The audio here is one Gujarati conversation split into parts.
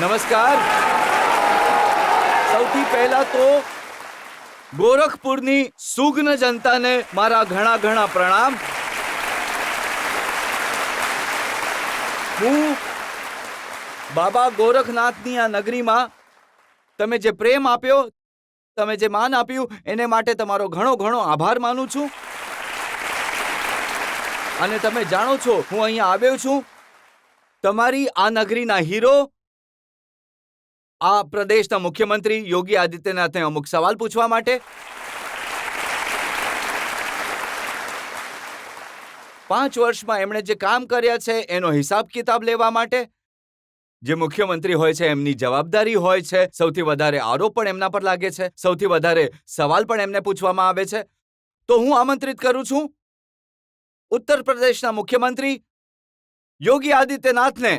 નમસ્કાર. સૌથી પહેલા તો ગોરખપુરની સુગ્ન જનતાને મારા ઘણા ઘણા પ્રણામ. હું બાબા ગોરખનાથની આ નગરીમાં તમે જે પ્રેમ આપ્યો, તમે જે માન આપ્યું, એને માટે તમારો ઘણો ઘણો આભાર માનું છું. અને તમે જાણો છો, હું અહીંયા આવ્યો છું તમારી આ નગરીના હીરો, આ પ્રદેશના મુખ્યમંત્રી યોગી આદિત્યનાથને અમુક સવાલ પૂછવા માટે. 5 વર્ષમાં એમણે જે કામ કર્યા છે એનો હિસાબ કિતાબ લેવા માટે. જે મુખ્યમંત્રી હોય છે એમની જવાબદારી હોય છે, સૌથી વધારે આરોપ પણ એમના પર લાગે છે, સૌથી વધારે સવાલ પણ એમને પૂછવામાં આવે છે. તો હું આમંત્રિત કરું છું ઉત્તર પ્રદેશના મુખ્યમંત્રી યોગી આદિત્યનાથને.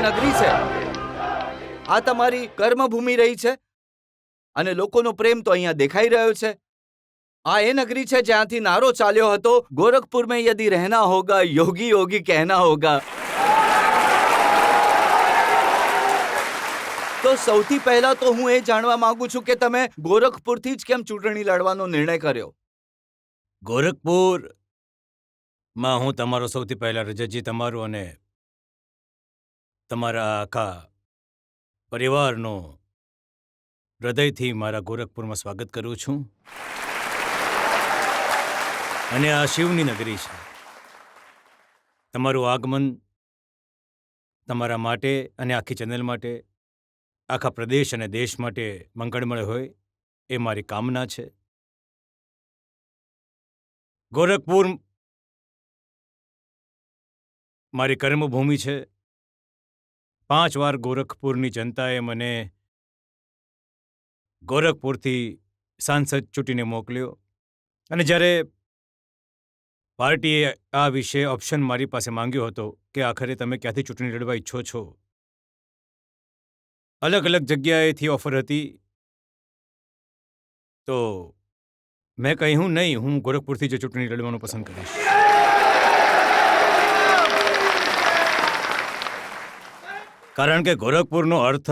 નગરી છે, આ તમારી કર્મભૂમિ રહી છે અને લોકોનો પ્રેમ તો અહીંયા દેખાઈ રહ્યો છે. આ એ નગરી છે જ્યાંથી નારો ચાલ્યો હતો, ગોરખપુર મેં યદિ રહેના હોગા, યોગી યોગી કહેના હોગા. તો સૌથી પહેલા તો હું એ જાણવા માંગુ છું કે તમે ગોરખપુરથી જ કેમ ચૂંટણી લડવાનો નિર્ણય કર્યો? ગોરખપુરમાં હું તમારો સૌથી પહેલા રજતજી, તમારું અને તમારા આખા પરિવારનો હૃદયથી મારા ગોરખપુરમાં સ્વાગત કરું છું. અને આ શિવની નગરી છે. તમારું આગમન તમારા માટે અને આખી ચેનલ માટે, આખા પ્રદેશ અને દેશ માટે મંગળમય હોય એ મારી કામના છે. ગોરખપુર મારી કર્મભૂમિ છે. 5 વાર ગોરખપુરની જનતાએ મને ગોરખપુરથી સાંસદ ચૂંટીને મોકલ્યો. અને જ્યારે પાર્ટીએ આ વિશે ઓપ્શન મારી પાસે માંગ્યો હતો કે આખરે તમે ક્યાંથી ચૂંટણી લડવા ઈચ્છો છો, અલગ અલગ જગ્યાએથી ઓફર હતી, તો મેં કહ્યું નહીં, હું ગોરખપુરથી જ ચૂંટણી લડવાનું પસંદ કરીશ. કારણ કે ગોરખપુરનો અર્થ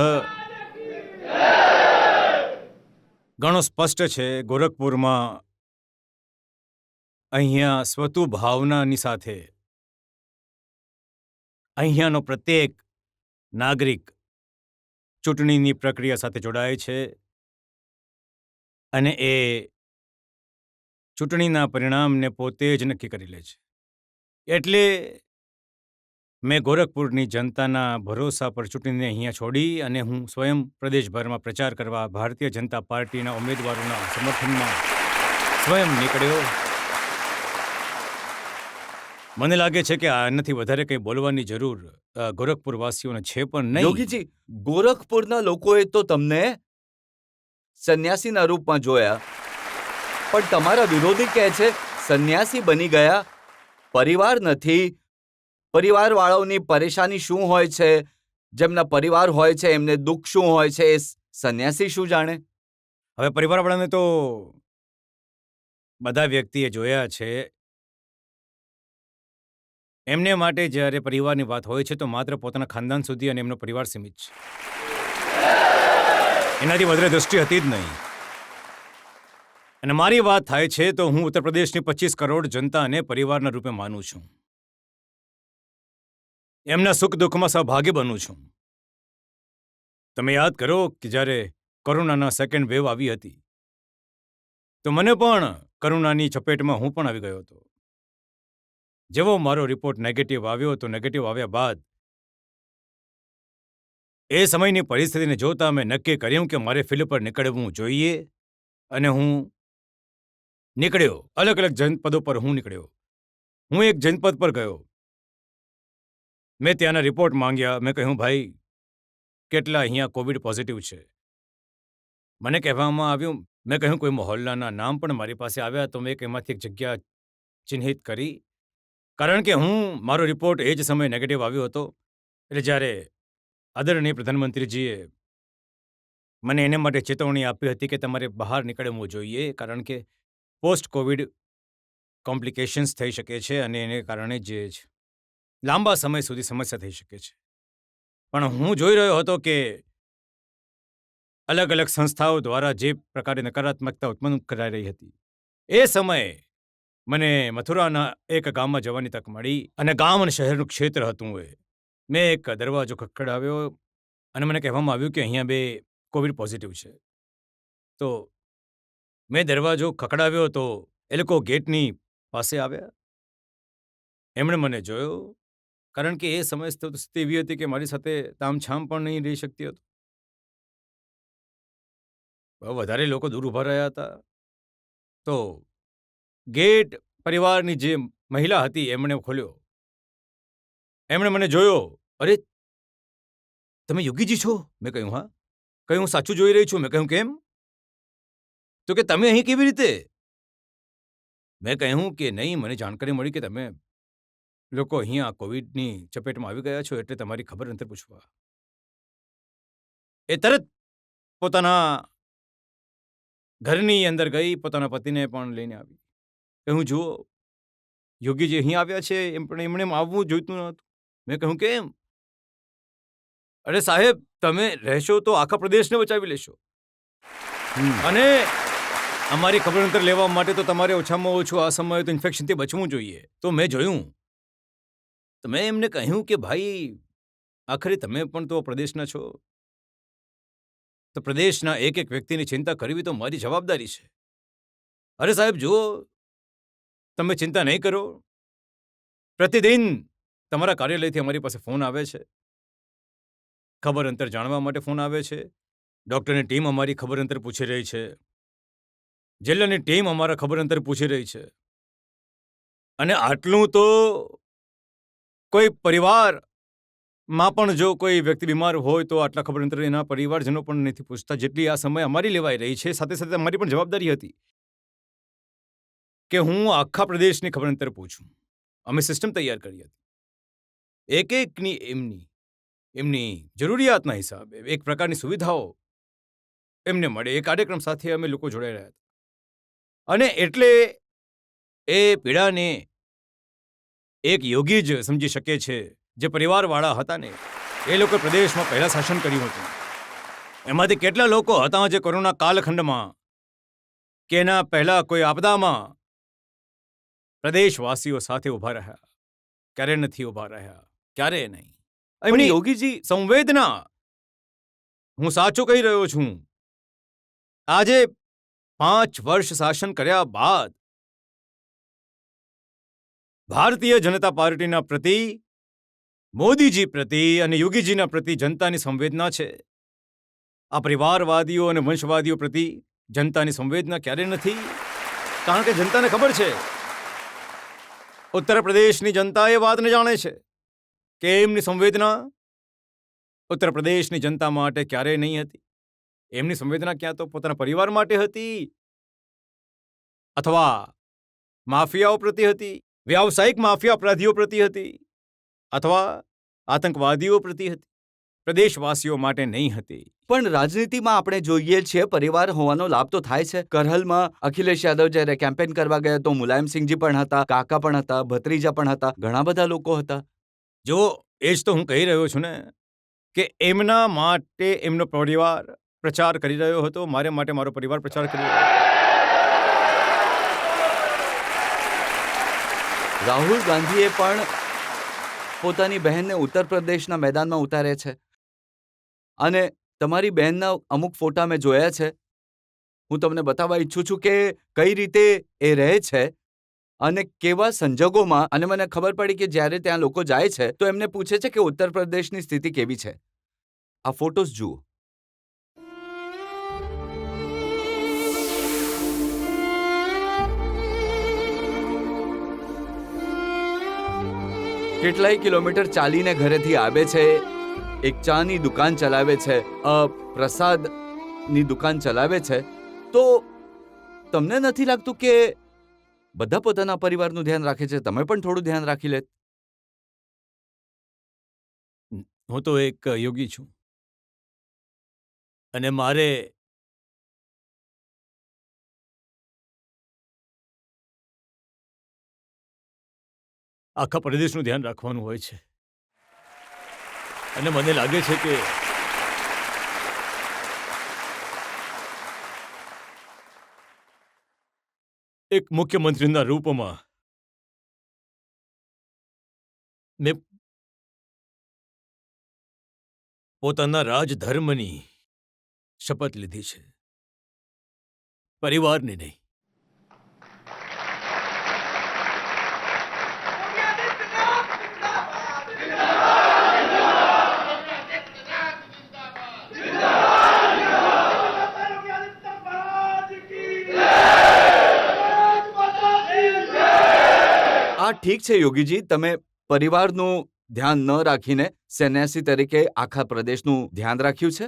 ઘણો સ્પષ્ટ છે. ગોરખપુરમાં અહીંયા સ્વતુ ભાવનાની સાથે અહીંયાનો પ્રત્યેક નાગરિક ચૂંટણીની પ્રક્રિયા સાથે જોડાય છે અને એ ચૂંટણીના પરિણામને પોતે જ નક્કી કરી લે છે. એટલે મેં ગોરખપુરની જનતાના ભરોસા પર ચૂંટણીને અહીંયા છોડી અને હું સ્વયં પ્રદેશભરમાં પ્રચાર કરવા ભારતીય જનતા પાર્ટીના ઉમેદવારોના સમર્થનમાં સ્વયં નીકળ્યો. મને લાગે છે કે આનાથી વધારે કંઈ બોલવાની જરૂર ગોરખપુરવાસીઓને છે પણ નહીં. યોગીજી, ગોરખપુરના લોકોએ તો તમને સંન્યાસીના રૂપમાં જોયા, પણ તમારા વિરોધી કહે છે સંન્યાસી બની ગયા, પરિવાર નથી. પરિવારવાળાઓની પરેશાની શું હોય છે, જેમના પરિવાર હોય છે એમને દુઃખ શું હોય છે, એ સંન્યાસી શું જાણે? હવે પરિવારવાળાને તો બધા વ્યક્તિએ જોયા છે. એમને માટે જ્યારે પરિવારની વાત હોય છે તો માત્ર પોતાના ખાનદાન સુધી અને એમનો પરિવાર સીમિત છે. એનાથી વધારે દૃષ્ટિ હતી જ નહીં. અને મારી વાત થાય છે તો હું ઉત્તર પ્રદેશની 25 કરોડ જનતાને પરિવારના રૂપે માનું છું. એમના સુખ દુઃખમાં સહભાગી બનું છું. તમે યાદ કરો કે જ્યારે કોરોનાના સેકન્ડ વેવ આવી હતી તો મને પણ કરુણાની ચપેટમાં હું પણ આવી ગયો હતો. જેવો મારો રિપોર્ટ નેગેટિવ આવ્યો તો નેગેટિવ આવ્યા બાદ એ સમયની પરિસ્થિતિને જોતા મેં નક્કી કર્યું કે મારે ફિલ્ડ પર નીકળવું જોઈએ અને હું નીકળ્યો. અલગ અલગ જનપદો પર હું નીકળ્યો. હું એક જનપદ પર ગયો. મેં ત્યાંના રિપોર્ટ માંગ્યા. મેં કહ્યું, ભાઈ કેટલા અહીંયા કોવિડ પોઝિટિવ છે? મને કહેવામાં આવ્યું, મેં કહ્યું કોઈ મહોલ્લાના નામ પણ મારી પાસે આવ્યા, તો મેં એમાંથી એક જગ્યા ચિહ્નિત કરી. કારણ કે મારો રિપોર્ટ એ જ સમયે નેગેટિવ આવ્યો હતો. એટલે જ્યારે આદરણીય પ્રધાનમંત્રીજીએ મને એને માટે ચેતવણી આપી હતી કે તમારે બહાર નીકળવું જોઈએ, કારણ કે પોસ્ટ કોવિડ કોમ્પ્લિકેશન્સ થઈ શકે છે અને એને કારણે જે લાંબા સમય સુધી સમસ્યા થઈ શકે છે. પણ હું જોઈ રહ્યો હતો કે અલગ અલગ સંસ્થાઓ દ્વારા જે પ્રકારે નકારાત્મકતા ઉત્પન્ન કરાઈ રહી હતી, એ સમયે મને મથુરાના એક ગામમાં જવાની તક મળી અને ગામ અને શહેરનું ક્ષેત્ર હતું. મેં એક દરવાજો ખખડાવ્યો અને મને કહેવામાં આવ્યું કે અહીંયા 2 કોવિડ પોઝિટિવ છે. તો મેં દરવાજો ખખડાવ્યો તો એ લોકો ગેટની પાસે આવ્યા. એમણે મને જોયો, કારણ કે એ સમય સ્થિતિ એવી હતી કે મારી સાથે તામછામ પણ નહીં રહી શકતી હતો. બહુ વધારે લોકો દૂર ઊભા રહ્યા હતા. તો ગેટ પરિવારની જે મહિલા હતી એમણે ખોલ્યો. એમણે મને જોયો. અરે, તમે યોગીજી છો? મેં કહ્યું, હા. કહ્યું, હું સાચું જોઈ રહી છું. મેં કહ્યું, કેમ? તો કે તમે અહીં કેવી રીતે? મેં કહ્યું કે નહીં, મને જાણકારી મળી કે તમે લોકો અહીંયા કોવિડની ચપેટમાં આવી ગયા છો, એટલે તમારી ખબર અંતર પૂછવા. એ તરત પોતાના ઘરની અંદર ગઈ, પોતાના પતિને પણ લઈને આવી. કહ્યું, જુઓ, યોગીજી અહીં આવ્યા છે, એમણે આવવું જોઈતું નહોતું. મેં કહ્યું, કેમ? અરે સાહેબ, તમે રહેશો તો આખા પ્રદેશને બચાવી લેશો, અને અમારી ખબર અંતર લેવા માટે તો તમારે ઓછામાં ઓછું આ સમયે તો ઇન્ફેક્શનથી બચવું જોઈએ. તો મેં જોયું, તો મેં એમને કહ્યું કે ભાઈ, આખરે તમે પણ તો પ્રદેશના છો, તો પ્રદેશના એક એક વ્યક્તિની ચિંતા કરવી તો મારી જવાબદારી છે. અરે સાહેબ, જુઓ, તમે ચિંતા નહીં કરો. પ્રતિદિન તમારા કાર્યાલયથી અમારી પાસે ફોન આવે છે, ખબર અંતર જાણવા માટે ફોન આવે છે. ડૉક્ટરની ટીમ અમારી ખબર અંતર પૂછી રહી છે, જિલ્લાની ટીમ અમારા ખબર અંતર પૂછી રહી છે. અને આટલું તો કોઈ પરિવારમાં પણ જો કોઈ વ્યક્તિ બીમાર હોય તો આટલા ખબર અંતર એના પરિવારજનો પણ નથી પૂછતા, જેટલી આ સમય અમારી લેવાઈ રહી છે. સાથે સાથે અમારી પણ જવાબદારી હતી કે હું આખા પ્રદેશની ખબર અંતર પૂછું. અમે સિસ્ટમ તૈયાર કરી હતી, એક એકની એમની જરૂરિયાતના હિસાબે એક પ્રકારની સુવિધાઓ એમને મળે, એ કાર્યક્રમ સાથે અમે લોકો જોડાઈ રહ્યા હતા. અને એટલે એ પીડાને એક યોગી જ સમજી શકે છે, જે પરિવારવાળા હતા ને, એ લોકો પ્રદેશમાં પહેલા શાસન કર્યું હતું. એમાંથી કેટલા લોકો હતા જે કોરોના કાલખંડમાં કે એના પહેલા કોઈ આપદામાં પ્રદેશવાસીઓ સાથે ઊભા રહ્યા? ક્યારે નથી ઊભા રહ્યા, ક્યારે નહીં. પણ યોગીજી, સંવેદના, હું સાચું કહી રહ્યો છું. આજે 5 વર્ષ શાસન કર્યા બાદ ભારતીય જનતા પાર્ટીના પ્રતિ, મોદીજી પ્રતિ અને યોગીજીના પ્રતિ જનતાની સંવેદના છે. આ પરિવારવાદીઓ અને વંશવાદીઓ પ્રતિ જનતાની સંવેદના ક્યારે નથી. કારણ કે જનતાને ખબર છે, ઉત્તર પ્રદેશની જનતા એ વાતને જાણે છે કે એમની સંવેદના ઉત્તર પ્રદેશની જનતા માટે ક્યારેય નહીં હતી. એમની સંવેદના ક્યાં તો પોતાના પરિવાર માટે હતી, અથવા માફિયાઓ પ્રતિ હતી, વ્યાવસાયિક માફિયા અપરાધીઓ પ્રતિ હતી, અથવા આતંકવાદીઓ પ્રતિ હતી. પ્રદેશવાસીઓ માટે નહીં હતી. પણ રાજનીતિમાં આપણે જોઈએ છીએ પરિવાર હોવાનો લાભ તો થાય છે. કરહલમાં અખિલેશ યાદવ જ્યારે કેમ્પેન કરવા ગયા તો મુલાયમસિંહજી પણ હતા, કાકા પણ હતા, ભત્રીજા પણ હતા, ઘણા બધા લોકો હતા. જો એ જ તો હું કહી રહ્યો છું ને, કે એમના માટે એમનો પરિવાર પ્રચાર કરી રહ્યો હતો, મારે માટે મારો પરિવાર પ્રચાર કરી રહ્યો હતો. રાહુલ ગાંધીએ પણ પોતાની બહેનને ઉત્તર પ્રદેશના મેદાનમાં ઉતારે છે, અને તમારી બહેનના અમુક ફોટા મેં જોયા છે. હું તમને બતાવવા ઈચ્છું છું કે કઈ રીતે એ રહે છે અને કેવા સંજોગોમાં. અને મને ખબર પડી કે જ્યારે ત્યાં લોકો જાય છે તો એમને પૂછે છે કે ઉત્તર પ્રદેશની સ્થિતિ કેવી છે. આ ફોટોસ જુઓ. કેટલાય કિલોમીટર ચાલીને ઘરેથી આવે છે, એક ચાની દુકાન ચલાવે છે, પ્રસાદની દુકાન ચલાવે છે, તો તમને નથી લાગતું કે બધા પોતાના પરિવારનું ધ્યાન રાખે છે, તમે પણ થોડું ધ્યાન રાખી લે? હું તો એક યોગી છું અને મારે આખા પ્રદેશનું ધ્યાન રાખવાનું હોય છે અને મને લાગે છે કે એક મુખ્યમંત્રીના રૂપમાં મેં પોતાના રાજધર્મની શપથ લીધી છે, પરિવારની નહીં. આ ઠીક છે યોગીજી, તમે પરિવારનું ધ્યાન ન રાખીને સન્યાસી તરીકે આખા પ્રદેશનું ધ્યાન રાખ્યું છે,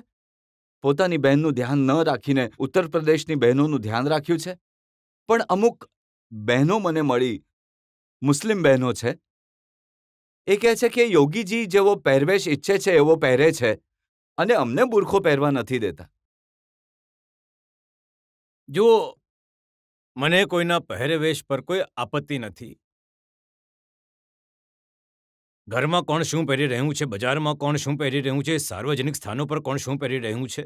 પોતાની બહેનનું ધ્યાન ન રાખીને ઉત્તર પ્રદેશની બહેનોનું ધ્યાન રાખ્યું છે. પણ અમુક બહેનો મને મળી, મુસ્લિમ બહેનો છે, એ કહે છે કે યોગીજી જેવો પહેરવેશ ઈચ્છે છે એવો પહેરે છે અને અમને બુરખો પહેરવા નથી દેતા. જુઓ, મને કોઈના પહેરવેશ પર કોઈ આપત્તિ નથી. ઘરમાં કોણ શું પહેરી રહ્યું છે, બજારમાં કોણ શું પહેરી રહ્યું છે, સાર્વજનિક સ્થાનો પર કોણ શું પહેરી રહ્યું છે,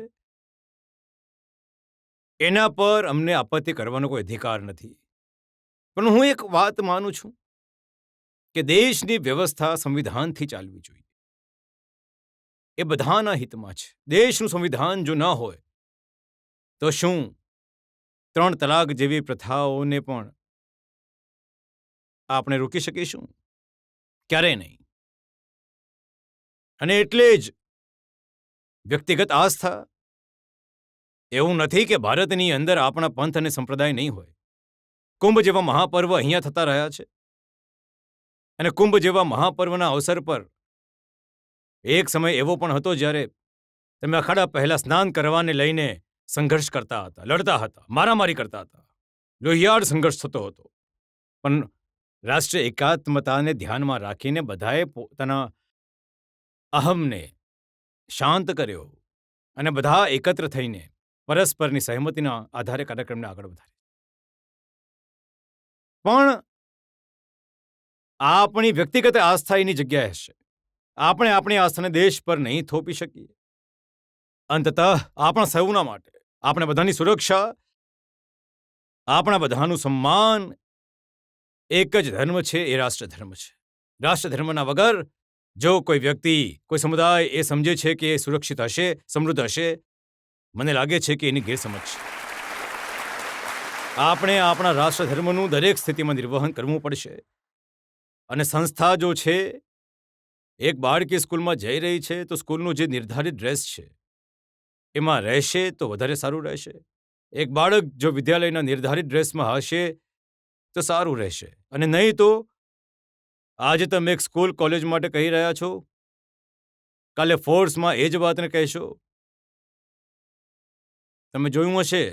એના પર અમને આપત્તિ કરવાનો કોઈ અધિકાર નથી. પણ હું એક વાત માનું છું કે દેશની વ્યવસ્થા સંવિધાનથી ચાલવી જોઈએ. એ બધાના હિતમાં છે. દેશનું સંવિધાન જો ન હોય તો શું 3 તલાક જેવી પ્રથાઓને પણ આપણે રોકી શકીશું? ક્યારેય નહીં. અને એટલે જ વ્યક્તિગત આસ્થા એવું નથી કે ભારતની અંદર આપણા પંથ અને સંપ્રદાય નહીં હોય. કુંભ જેવા મહાપર્વ અહીંયા થતા રહ્યા છે અને કુંભ જેવા મહાપર્વના અવસર પર એક સમય એવો પણ હતો જ્યારે તમે અખાડા પહેલા સ્નાન કરવાને લઈને સંઘર્ષ કરતા હતા, લડતા હતા, મારામારી કરતા હતા, લોહિયાળ સંઘર્ષ થતો હતો. પણ રાષ્ટ્રીય એકાત્મતાને ધ્યાનમાં રાખીને બધાએ પોતાના અહમને શાંત કર્યો અને બધા એકત્ર થઈને પરસ્પરની સહમતિના આધારે કાર્યક્રમને આગળ વધાર્યો. પણ આપણી વ્યક્તિગત આસ્થા એની જગ્યાએ હશે. આપણે આપણી આસ્થાને દેશ પર નહીં થોપી શકીએ. અંતતઃ આપણા સૌના માટે, આપણે બધાની સુરક્ષા, આપણા બધાનું સન્માન એક જ ધર્મ છે, એ રાષ્ટ્રધર્મ છે. રાષ્ટ્રધર્મના વગર જો કોઈ વ્યક્તિ, કોઈ સમુદાય એ સમજે છે કે એ સુરક્ષિત હશે, સમૃદ્ધ હશે, મને લાગે છે કે એની ગેરસમજ છે. આપણે આપણા રાષ્ટ્રધર્મનું દરેક સ્થિતિમાં નિર્વહન કરવું પડશે. અને સંસ્થા જો છે, એક બાળકી સ્કૂલમાં જઈ રહી છે તો સ્કૂલનું જે નિર્ધારિત ડ્રેસ છે એમાં રહેશે તો વધારે સારું રહેશે. એક બાળક જો વિદ્યાલયના નિર્ધારિત ડ્રેસમાં હશે તો સારું રહેશે. અને નહીં તો આજે તમે એક સ્કૂલ કોલેજ માટે કહી રહ્યા છો, કાલે ફોર્સમાં એ જ વાતને કહેશો. તમે જોયું હશે,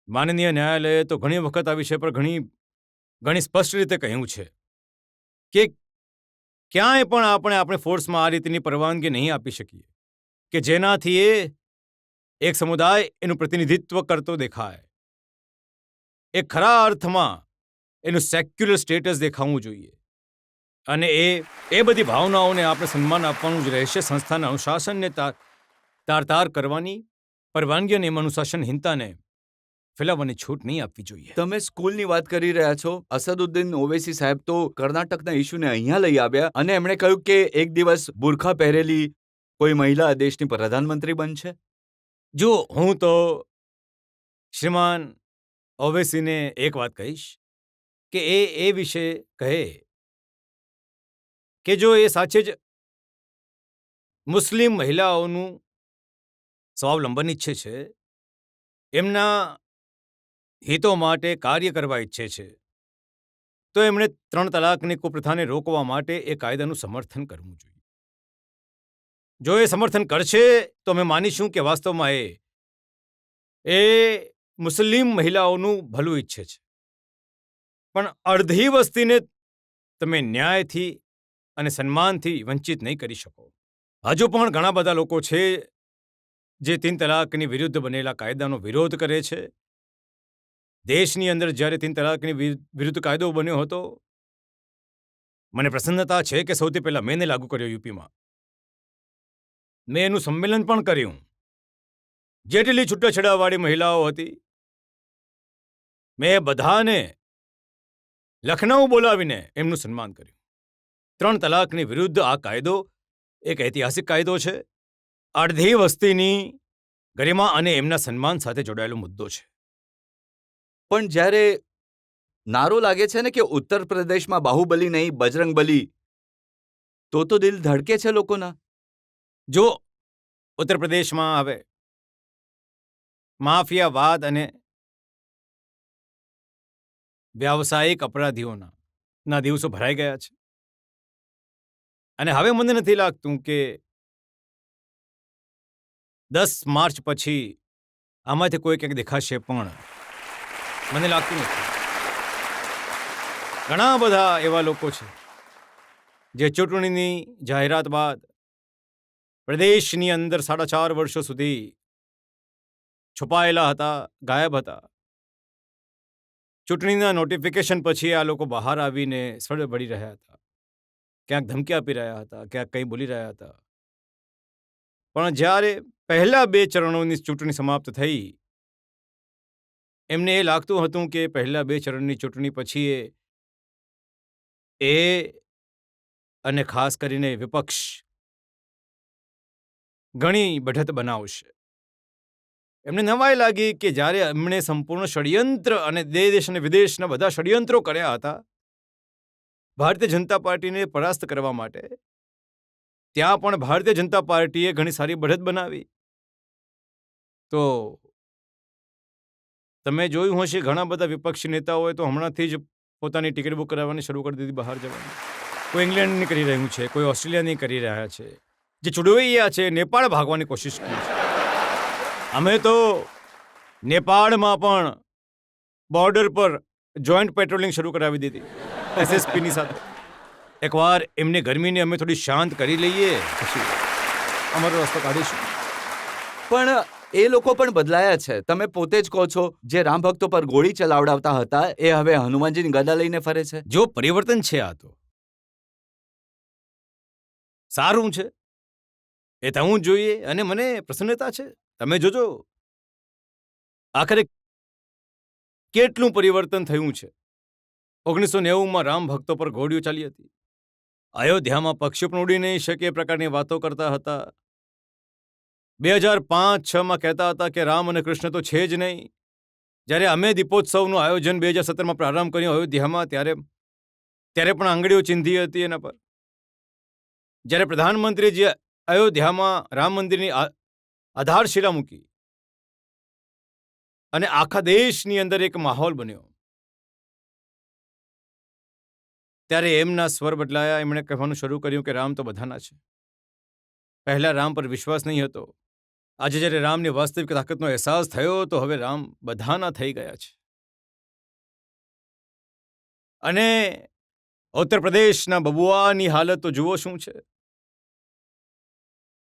માનનીય ન્યાયાલયે તો ઘણી વખત આ વિષય પર ઘણી સ્પષ્ટ રીતે કહ્યું છે કે ક્યાંય પણ આપણે ફોર્સમાં આ રીતની પરવાનગી નહીં આપી શકીએ કે જેનાથી એ એક સમુદાય એનું પ્રતિનિધિત્વ કરતો દેખાય. એ ખરા અર્થમાં એનું સેક્યુલર સ્ટેટસ દેખાવું જોઈએ. અને એ બધી ભાવનાઓને આપણે સન્માન આપવાનું જ રહેશે. સંસ્થાના અનુશાસનને તાર કરવાની પરવાનગી અને અનુશાસનહીનતાને ફેલાવવાની છૂટ નહીં આપવી જોઈએ. તમે સ્કૂલની વાત કરી રહ્યા છો. અસદુદ્દીન ઓવૈસી સાહેબ તો કર્ણાટકના ઇસ્યુને અહીંયા લઈ આવ્યા અને એમણે કહ્યું કે એક દિવસ બુરખા પહેરેલી કોઈ મહિલા દેશની પ્રધાનમંત્રી બનશે. જો હું તો શ્રીમાન ઓવૈસીને એક વાત કહીશ કે એ વિશે કહે કે જો એ સાચે જ મુસ્લિમ મહિલાઓનું સ્વાવલંબન ઈચ્છે છે, એમના હિતો માટે કાર્ય કરવા ઈચ્છે છે, તો એમણે 3 તલાકની કુપ્રથાને રોકવા માટે એ કાયદાનું સમર્થન કરવું જોઈએ. જો એ સમર્થન કરશે તો અમે માનીશું કે વાસ્તવમાં એ મુસ્લિમ મહિલાઓનું ભલું ઈચ્છે છે. પણ અડધી વસ્તીને તમે ન્યાયથી અને સન્માનથી વંચિત નહીં કરી શકો. હજુ પણ ઘણા બધા લોકો છે જે 3 તલાકની વિરુદ્ધ બનેલા કાયદાનો વિરોધ કરે છે. દેશની અંદર જ્યારે 3 તલાકની વિરુદ્ધ કાયદો બન્યો હતો, મને પ્રસન્નતા છે કે સૌથી પહેલા મેં લાગુ કર્યો યુપીમાં. મેં એનું સંમેલન પણ કર્યું. જેટલી છૂટાછેડાવાળી મહિલાઓ હતી, મેં બધાને લખનઉ બોલાવીને એમનું સન્માન કર્યું. 3 તલાકની વિરુદ્ધ આ કાયદો એક ઐતિહાસિક કાયદો છે. અડધી વસ્તીની ગરિમા અને એમના સન્માન સાથે જોડાયેલો મુદ્દો છે. પણ જ્યારે નારો લાગે છે ને કે ઉત્તર પ્રદેશમાં બાહુબલી નહીં બજરંગબલી, તો દિલ ધડકે છે લોકોના. જો ઉત્તર પ્રદેશમાં હવે માફિયાવાદ અને વ્યાવસાયિક અપરાધીઓના દિવસો ભરાઈ ગયા છે. અને હવે મને નથી લાગતું કે 10 માર્ચ પછી આમાંથી કોઈ ક્યાંક દેખાશે, પણ મને લાગતું નથી. ઘણા બધા એવા લોકો છે જે ચૂંટણીની જાહેરાત બાદ પ્રદેશની અંદર 4.5 વર્ષો સુધી છુપાયેલા હતા, ગાયબ હતા. ચૂંટણીના નોટિફિકેશન પછી આ લોકો બહાર આવીને સળબળી રહ્યા હતા. ક્યાંક ધમકી આપી રહ્યા હતા, ક્યાંક કંઈ બોલી રહ્યા હતા. પણ જ્યારે પહેલા 2 ચરણોની ચૂંટણી સમાપ્ત થઈ, એમને એ લાગતું હતું કે પહેલા 2 ચરણની ચૂંટણી પછી એ અને ખાસ કરીને વિપક્ષ ઘણી બઢત બનાવશે. એમને નવાઈ લાગી કે જ્યારે એમણે સંપૂર્ણ ષડયંત્ર અને દેશ અને વિદેશના બધા ષડયંત્રો કર્યા હતા ભારતીય જનતા પાર્ટીને પરાસ્ત કરવા માટે, ત્યાં પણ ભારતીય જનતા પાર્ટીએ ઘણી સારી બઢત બનાવી. તો તમે જોયું હશે ઘણા બધા વિપક્ષી નેતાઓએ તો હમણાંથી જ પોતાની ટિકિટ બુક કરાવવાની શરૂ કરી દીધી બહાર જવાની. કોઈ ઇંગ્લેન્ડની કરી રહ્યું છે, કોઈ ઓસ્ટ્રેલિયાની કરી રહ્યા છે. જે ચુડવૈયા છે નેપાળ ભાગવાની કોશિશ કરી છે. અમે તો નેપાળમાં પણ બોર્ડર પર જોઈન્ટ પેટ્રોલિંગ શરૂ કરાવી દીધી એસએસપીની સાથે. એકવાર એમની ગરમીને અમે થોડી શાંત કરી લઈએ પછી અમારો રસ્તો કાઢીશું. પણ એ લોકો પણ બદલાયા છે. તમે પોતે જ કહો છો, જે રામ ભક્તો પર ગોળી ચલાવડાવતા હતા એ હવે હનુમાનજીની ગદા લઈને ફરે છે. જો પરિવર્તન છે આ તો સારું છે, એ થવું જ જોઈએ અને મને પ્રસન્નતા છે. તમે જોજો આખરે કેટલું પરિવર્તન થયું છે. 1990માં રામ ભક્તો પર ગોળીઓ ચાલી હતી. અયોધ્યામાં પક્ષીઓ પણ ઉડી નહીં શકે એ પ્રકારની વાતો કરતા હતા. 2005-6માં કહેતા હતા કે રામ અને કૃષ્ણ તો છે જ નહીં. જ્યારે અમે દીપોત્સવનું આયોજન 2017માં પ્રારંભ કર્યું અયોધ્યામાં, ત્યારે પણ આંગળીઓ ચીંધી હતી એના પર. જ્યારે પ્રધાનમંત્રીજી અયોધ્યામાં રામ મંદિરની આધારશિલા મૂકી અને આખા દેશની અંદર એક માહોલ બન્યો, ત્યારે એમના સ્વર બદલાયા. એમણે કહેવાનું શરૂ કર્યું કે રામ તો બધાના છે. પહેલા રામ પર વિશ્વાસ નહીં હતો. આજે જ્યારે રામની વાસ્તવિક તાકાતનો અહેસાસ થયો તો હવે રામ બધાના થઈ ગયા છે. અને ઉત્તર પ્રદેશના બબુઆની હાલત તો જુઓ શું છે.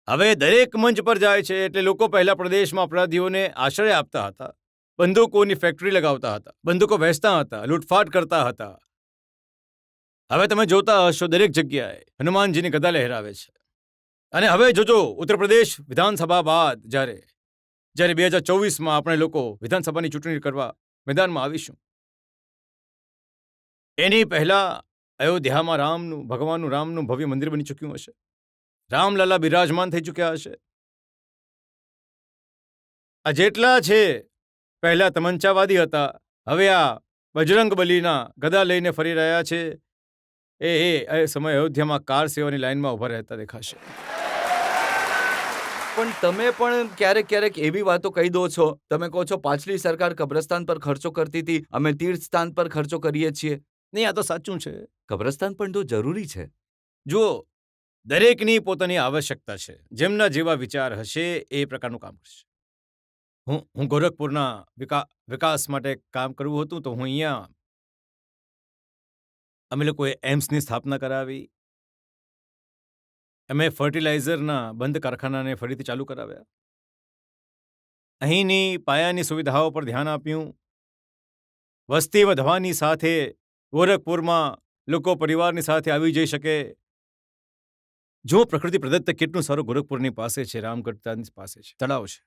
હવે દરેક મંચ પર જાય છે એટલે લોકો પહેલા પ્રદેશમાં અપરાધીઓને આશ્રય આપતા હતા, બંદૂકોની ફેક્ટરી લગાવતા હતા, બંદૂકો વહેંચતા હતા, લૂંટફાટ કરતા હતા. હવે તમે જોતા હશો દરેક જગ્યાએ હનુમાનજીની ગદા લહેરાવે છે. અને હવે જોજો ઉત્તર પ્રદેશ વિધાનસભા બાદ જ્યારે 2024માં આપણે લોકો વિધાનસભાની ચૂંટણી કરવા મેદાનમાં આવીશું, એની પહેલા અયોધ્યામાં ભગવાનનું રામનું ભવ્ય મંદિર બની ચૂક્યું હશે. રામલલા બિરાજમાન થઈ ચૂક્યા હશે. આ જેટલા છે પહેલા તમંચાવાદી હતા, હવે આ બજરંગબલીના ગદા લઈને ફરી રહ્યા છે. એ સમય અયોધ્યામાં કાર સેવાની લાઈનમાં ઉભા રહેતા દેખાશે. પણ તમે પણ ક્યારેક એવી વાતો કહી દો છો. તમે કહો છો પાછલી સરકાર કબ્રસ્તાન પર ખર્ચો કરતી હતી, અમે તીર્થ સ્થાન પર ખર્ચો કરીએ છીએ. નહીં, આ તો સાચું છે. કબ્રસ્તાન પણ તો જરૂરી છે. જુઓ, દરેકની પોતાની આવશ્યકતા છે. જેમના જેવા વિચાર હશે એ પ્રકારનું કામ કરશે. હું ગોરખપુરના વિકાસ માટે કામ કરવું હતું તો હું અહીંયા અમે લોકોએ એમ્સની સ્થાપના કરાવી. અમે ફર્ટિલાઇઝરના બંધ કારખાનાને ફરીથી ચાલુ કરાવ્યા. અહીંની પાયાની સુવિધાઓ પર ધ્યાન આપ્યું. વસ્તી વધવાની સાથે ગોરખપુરમાં લોકો પરિવારની સાથે આવી જઈ શકે. જો પ્રકૃતિ પ્રદત્ત કેટલું સારું ગોરખપુરની પાસે છે, રામગઢતાની પાસે છે, તળાવ છે.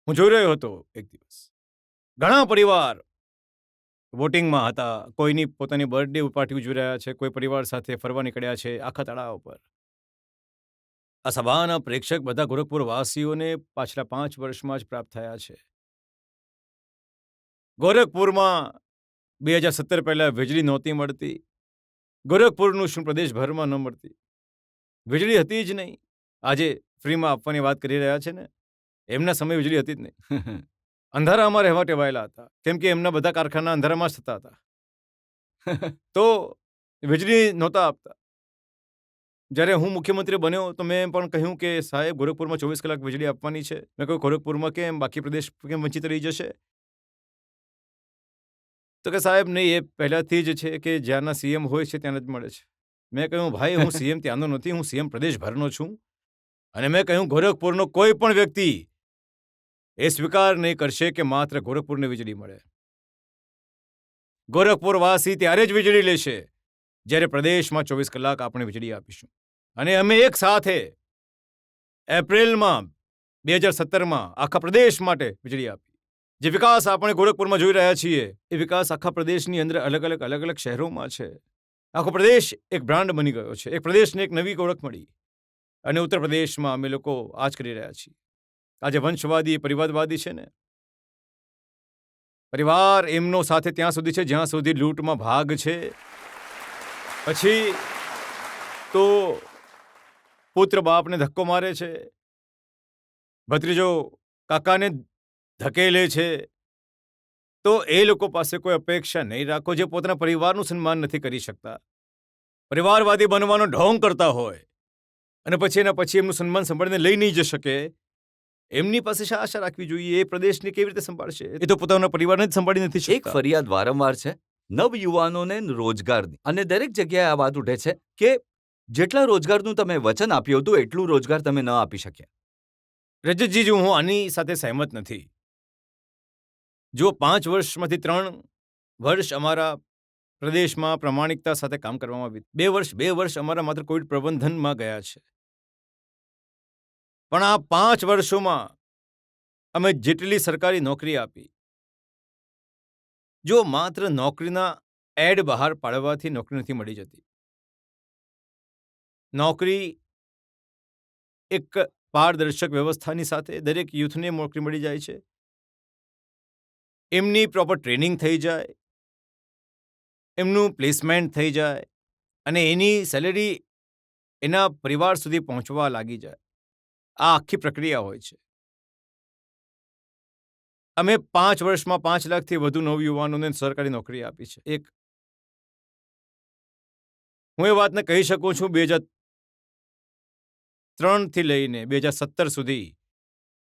હું જોઈ રહ્યો હતો એક દિવસ ઘણા પરિવાર વોટિંગમાં હતા, કોઈની પોતાની બર્થડે પાર્ટી ઉજવી રહ્યા છે, કોઈ પરિવાર સાથે ફરવા નીકળ્યા છે આખા તળાવ પર. આ સભાના પ્રેક્ષક બધા ગોરખપુર વાસીઓને પાછલા 5 વર્ષમાં જ પ્રાપ્ત થયા છે. ગોરખપુરમાં 2017 પહેલા વીજળી નહોતી મળતી. ગોરખપુરનું શું પ્રદેશભરમાં ન મળતી. વીજળી હતી જ નહીં. આજે ફ્રીમાં આપવાની વાત કરી રહ્યા છે ને, એમના સમયે વીજળી હતી જ નહીં. અંધારામાં રહેવા ટેવાયેલા હતા, કેમ કે એમના બધા કારખાના અંધારામાં જ થતા હતા. તો વીજળી નહોતા આપતા. જ્યારે હું મુખ્યમંત્રી બન્યો તો મેં પણ કહ્યું કે સાહેબ, ગોરખપુરમાં 24 કલાક વીજળી આપવાની છે. મેં કહ્યું ગોરખપુરમાં કેમ, બાકી પ્રદેશ કેમ વંચિત રહી જશે? તો કે સાહેબ નહીં, એ પહેલાથી જ છે કે જ્યાંના સીએમ હોય છે ત્યાં જ મળે છે. મેં કહ્યું ભાઈ, હું સીએમ ત્યાંનો નથી, હું સીએમ પ્રદેશભરનો છું. અને મેં કહ્યું ગોરખપુરનો કોઈ પણ વ્યક્તિ એ સ્વીકાર નહીં કરશે કે માત્ર ગોરખપુરને વીજળી મળે. ગોરખપુરવાસી ત્યારે જ વીજળી લેશે જ્યારે પ્રદેશમાં 24 કલાક આપણે વીજળી આપીશું. અને અમે એક સાથે એપ્રિલમાં 2017માં આખા પ્રદેશ માટે વીજળી આપી. જે વિકાસ આપણે ગોરખપુરમાં જોઈ રહ્યા છીએ એ વિકાસ આખા પ્રદેશની અંદર અલગ અલગ શહેરોમાં છે. આખો પ્રદેશ એક બ્રાન્ડ બની ગયો છે. એક પ્રદેશને એક નવી ઓળખ મળી. અને ઉત્તર પ્રદેશમાં અમે લોકો આ જ કરી રહ્યા છીએ. આજે વંશવાદી પરિવારવાદી છે ને, પરિવાર એમનો સાથે ત્યાં સુધી છે જ્યાં સુધી લૂંટમાં ભાગ છે. પછી તો પુત્ર બાપને ધક્કો મારે છે, ભત્રીજો કાકાને ધકેલે છે. તો એ લોકો પાસે કોઈ અપેક્ષા નહીં રાખો જે પોતાના પરિવારનું સન્માન નથી કરી શકતા, પરિવારવાદી બનવાનો ઢોંગ કરતા હોય અને પછી એમનું સન્માન સંભાળીને લઈ નહીં જઈ શકે. એમની પાસે શા આશા રાખવી જોઈએ? એ પ્રદેશને કેવી રીતે સંભાળશે? એ તો પોતાના પરિવારને જ સંભાળી નથી શકતા. એક ફરિયાદ વારંવાર છે નવયુવાનોને રોજગારની, અને દરેક જગ્યાએ આ વાત ઉઠે છે કે જેટલા રોજગારનું તમે વચન આપ્યું હતું એટલું રોજગાર તમે ન આપી શક્યા. રજતજી, હું આની સાથે સહેમત નથી. જો 5 વર્ષમાંથી 3 વર્ષ અમારા પ્રદેશમાં પ્રામાણિકતા સાથે કામ કરવામાં આવ્યું, 2 વર્ષ અમારા માત્ર કોવિડ પ્રબંધનમાં ગયા છે. પણ આ 5 વર્ષોમાં અમે જેટલી સરકારી નોકરી આપી, જો માત્ર નોકરીના એડ બહાર પાડવાથી નોકરી નથી મળી જતી. નોકરી એક પારદર્શક વ્યવસ્થાની સાથે દરેક યુથને નોકરી મળી જાય છે. એમની પ્રોપર ટ્રેનિંગ થઈ જાય, એમનું પ્લેસમેન્ટ થઈ જાય અને એની સેલેરી એના પરિવાર સુધી પહોંચવા લાગી જાય. આ આખી પ્રક્રિયા હોય છે. અમે 5 વર્ષમાં 5 લાખથી વધુ નવયુવાનોને સરકારી નોકરી આપી છે. હું એ વાતને કહી શકું છું, 2003થી લઈને 2017 સુધી